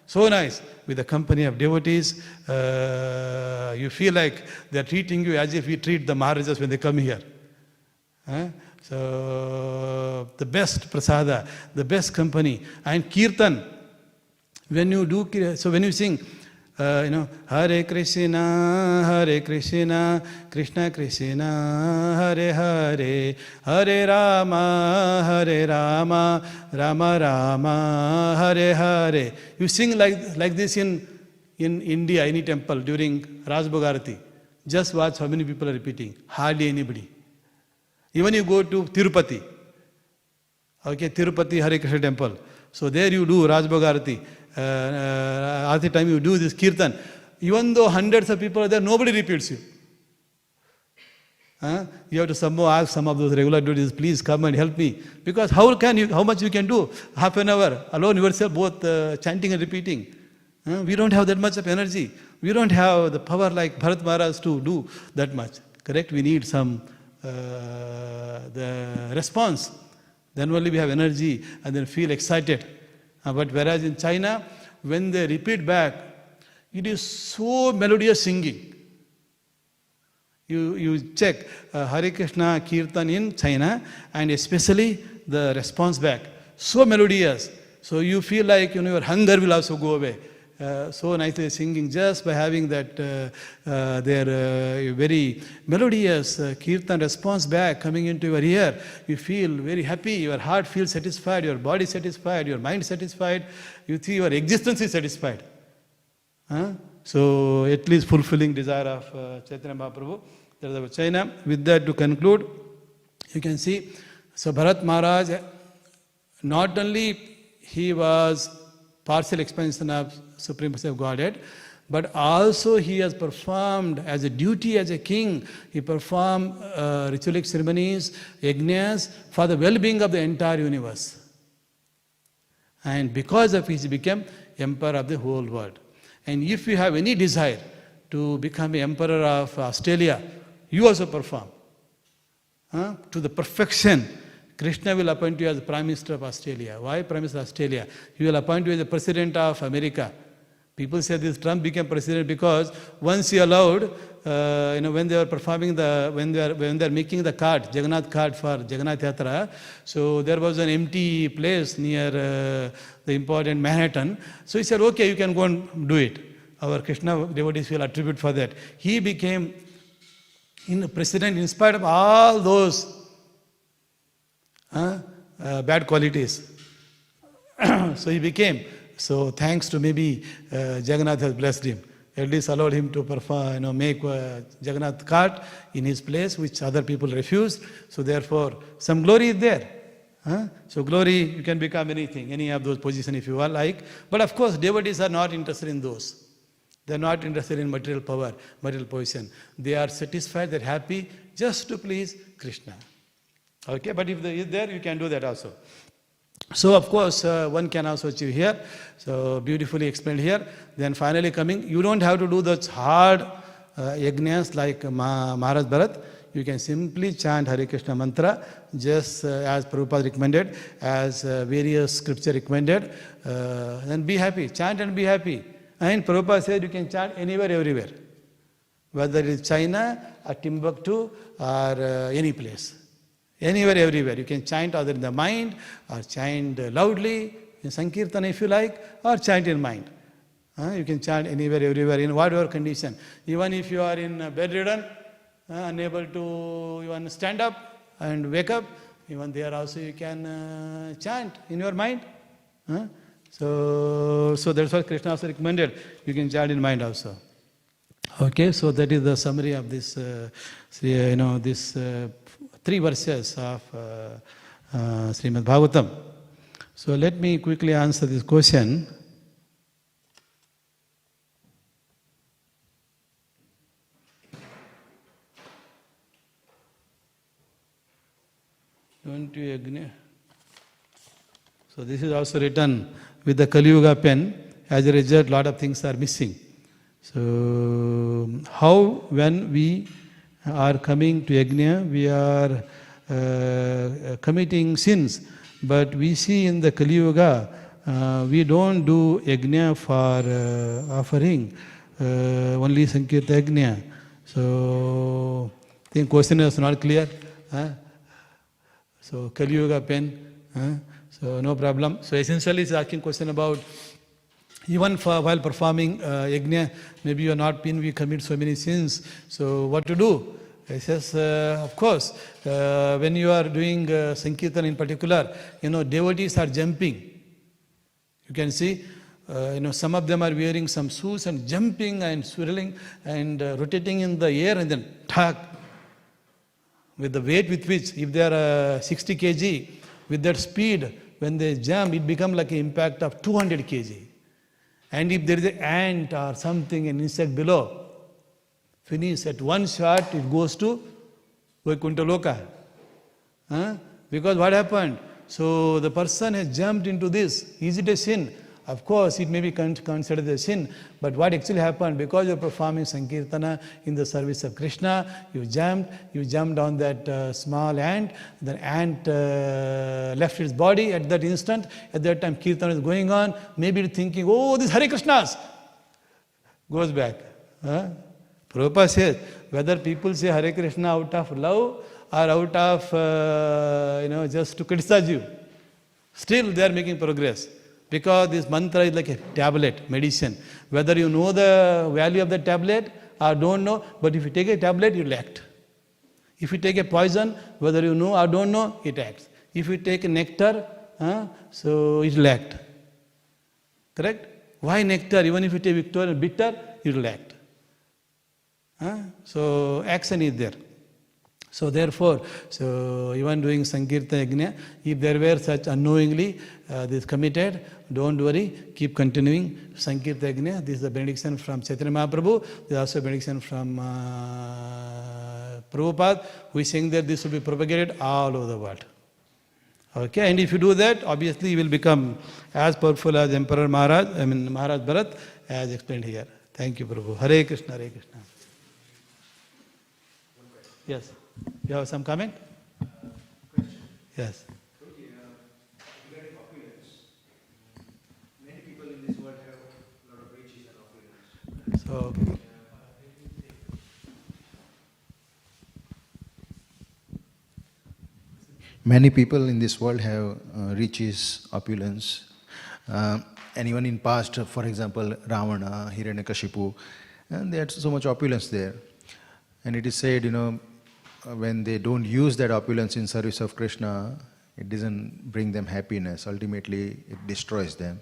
So nice. With the company of devotees, you feel like they are treating you as if we treat the Maharajas when they come here. So the best prasada, the best company. And kirtan, when you do, so when you sing, Hare Krishna, Krishna Krishna, Hare Hare, Hare Rama, Rama Rama, Hare Hare. You sing like this in India, any temple during Raj Bhagavatam. Just watch how many people are repeating. Hardly anybody. Even you go to Tirupati, Tirupati Hare Krishna temple. So there you do Raj Bhagavatam. At the time you do this kirtan, even though hundreds of people are there, nobody repeats you. You have to somehow ask some of those regular devotees, please come and help me. Because how much you can do? Half an hour, alone yourself, both chanting and repeating. We don't have that much of energy. We don't have the power like Bharat Maharaj to do that much. Correct? We need some the response. Then only we have energy and then feel excited. But whereas in China, when they repeat back, it is so melodious singing. You check Hare Krishna Kirtan in China, and especially the response back. So melodious. So you feel like your hunger will also go away. So nicely singing just by having that their very melodious kirtan response back coming into your ear. You feel very happy, your heart feels satisfied, your body satisfied, your mind satisfied, you see your existence is satisfied. So at least fulfilling desire of Chaitanya Mahaprabhu. That is about China. With that to conclude, you can see, so Bharat Maharaj, not only he was partial expansion of supremacy of Godhead, but also he has performed as a duty as a king. He performed ritualistic ceremonies, yajnas for the well-being of the entire universe. And because of which he became emperor of the whole world. And if you have any desire to become emperor of Australia, you also perform. To the perfection. Krishna will appoint you as Prime Minister of Australia. Why Prime Minister of Australia? He will appoint you as the President of America. People say this Trump became president because once he allowed, when they were performing when they are making the cart, Jagannath cart for Jagannath Yatra, so there was an empty place near the important Manhattan. So he said, okay, you can go and do it. Our Krishna devotees will attribute for that. He became president in spite of all those bad qualities. So he became. So thanks to maybe Jagannath has blessed him. At least allowed him to perform, make Jagannath cart in his place, which other people refused. So therefore, some glory is there. So glory, you can become anything, any of those positions if you are like. But of course, devotees are not interested in those. They are not interested in material power, material position. They are satisfied, they are happy just to please Krishna. Okay, but if there is there, you can do that also. So of course, one can also achieve here. So beautifully explained here. Then finally coming, you don't have to do those hard yajnas like Maharaj Bharat. You can simply chant Hare Krishna mantra, just as Prabhupada recommended, as various scripture recommended. Then be happy, chant and be happy. And Prabhupada said you can chant anywhere, everywhere. Whether it is China or Timbuktu or any place. Anywhere, everywhere. You can chant either in the mind or chant loudly in Sankirtana if you like, or chant in mind. You can chant anywhere, everywhere, in whatever condition. Even if you are in bedridden, unable to even stand up and wake up, even there also you can chant in your mind. So that's what Krishna also recommended. You can chant in mind also. Okay, so that is the summary of this, this 3 verses of Śrīmad Bhāgavatam. So let me quickly answer this question. Don't you agree? So this is also written with the Kali Yuga pen. As a result, lot of things are missing. So how, when we are coming to yajna, we are committing sins, but we see in the Kali Yuga, we don't do yajna for offering, only Sankirta yajna. So I think question is not clear. So Kali Yuga pen, so no problem. So essentially it's asking question about even while performing yajna, maybe you are not been, we commit so many sins, so what to do? He says, of course, when you are doing Sankirtan in particular, devotees are jumping. You can see, some of them are wearing some shoes and jumping and swirling and rotating in the air and then thak. With the weight with which, if they are 60 kg, with that speed, when they jump, it becomes like an impact of 200 kg. And if there is an ant or something, an insect below, finish at one shot, it goes to Vaikuntha Loka. Because what happened? So the person has jumped into this. Is it a sin? Of course, it may be considered a sin, but what actually happened, because you are performing Sankirtana in the service of Krishna, you jumped on that small ant, the ant left its body at that instant, at that time Kirtan is going on, maybe thinking, oh, this Hare Krishnas, goes back. Prabhupada says, whether people say Hare Krishna out of love or out of, just to criticize you, still they are making progress. Because this mantra is like a tablet, medicine. Whether you know the value of the tablet or don't know, but if you take a tablet, you will act. If you take a poison, whether you know or don't know, it acts. If you take a nectar, so it will act. Correct? Why nectar? Even if you take Victorian bitter, it will act. So action is there. So therefore, even doing Sankirtan Yajna, if there were such unknowingly this committed, don't worry, keep continuing Sankirtan Yajna. This is the benediction from Chaitanya Mahaprabhu. There is also a benediction from Prabhupada, who is saying that this will be propagated all over the world. Okay, and if you do that, obviously you will become as powerful as Emperor Maharaj Bharat, as explained here. Thank you, Prabhu. Hare Krishna, Hare Krishna. Yes. You have some comment? Yes. Regarding opulence, many people in this world have a lot of riches and opulence. So, many people in this world have riches, opulence, and even in past, for example, Ravana, Hiranyakashipu, and they had so much opulence there. And it is said, when they don't use that opulence in service of Krishna, it doesn't bring them happiness. Ultimately, it destroys them.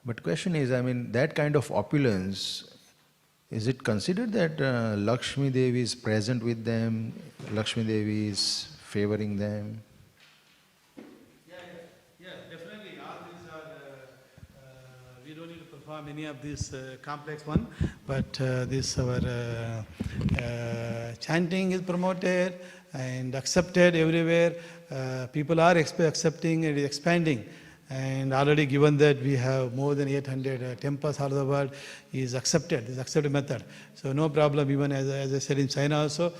But question is, that kind of opulence, is it considered that Lakshmi Devi is present with them, Lakshmi Devi is favoring them? Yeah, definitely. All these are, we don't need to perform any of these complex one, but this our chanting is promoted and accepted everywhere. People are accepting and expanding. And already given that we have more than 800 temples all over the world, is accepted, this accepted method. So no problem, even as I said in China also,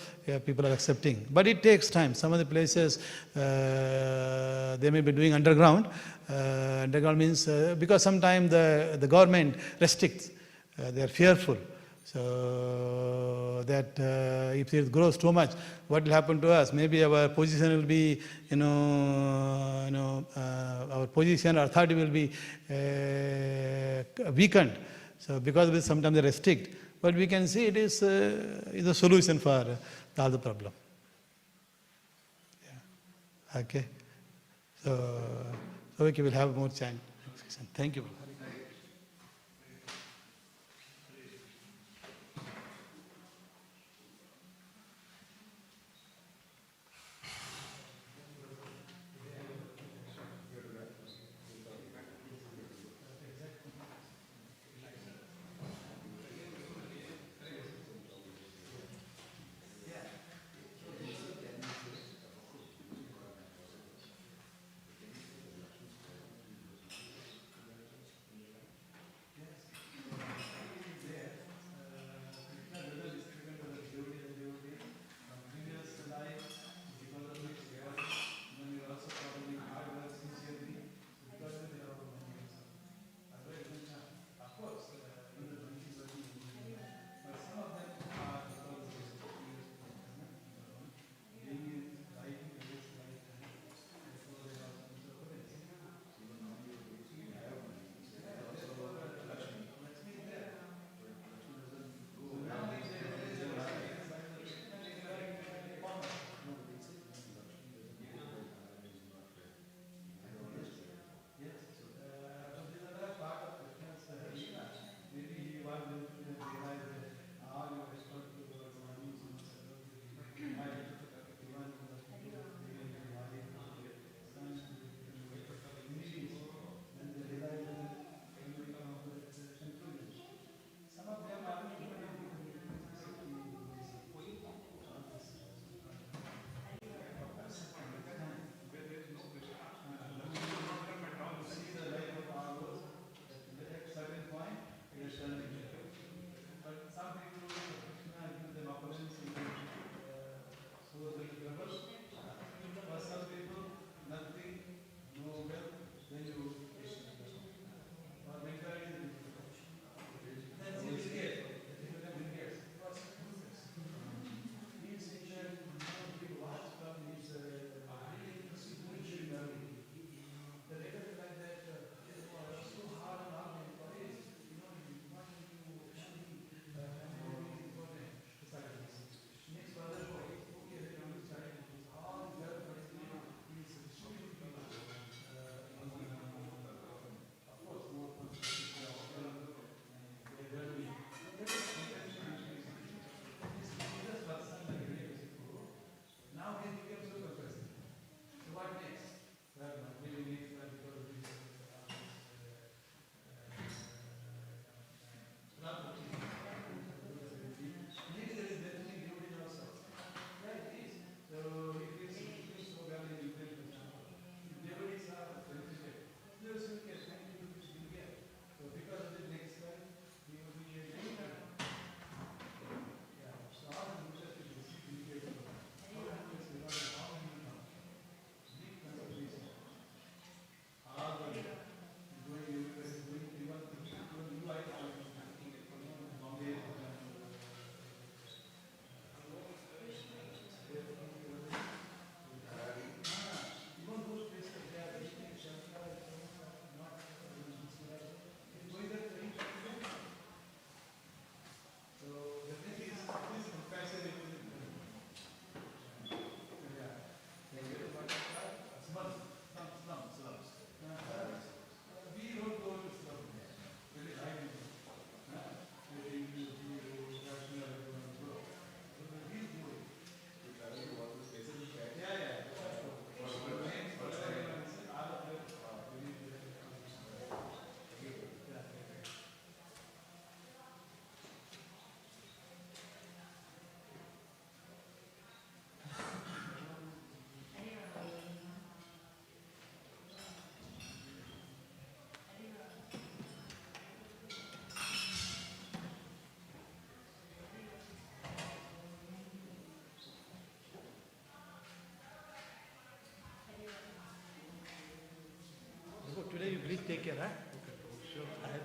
people are accepting. But it takes time. Some of the places, they may be doing underground. Underground means, because sometimes the government restricts, they are fearful. So that if it grows too much, what will happen to us? Maybe our position will be, our position, our authority will be weakened. So because of this, sometimes they restrict. But we can see it is a solution for the other problem. Yeah. Okay. So we will have more chant. Thank you.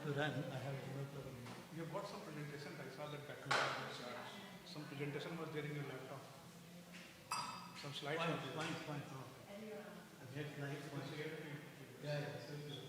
to run. I have no problem. You have got some presentation. I saw that document. Some presentation was there in your laptop. Some slides. Fine. Okay. I have slides. Yeah. So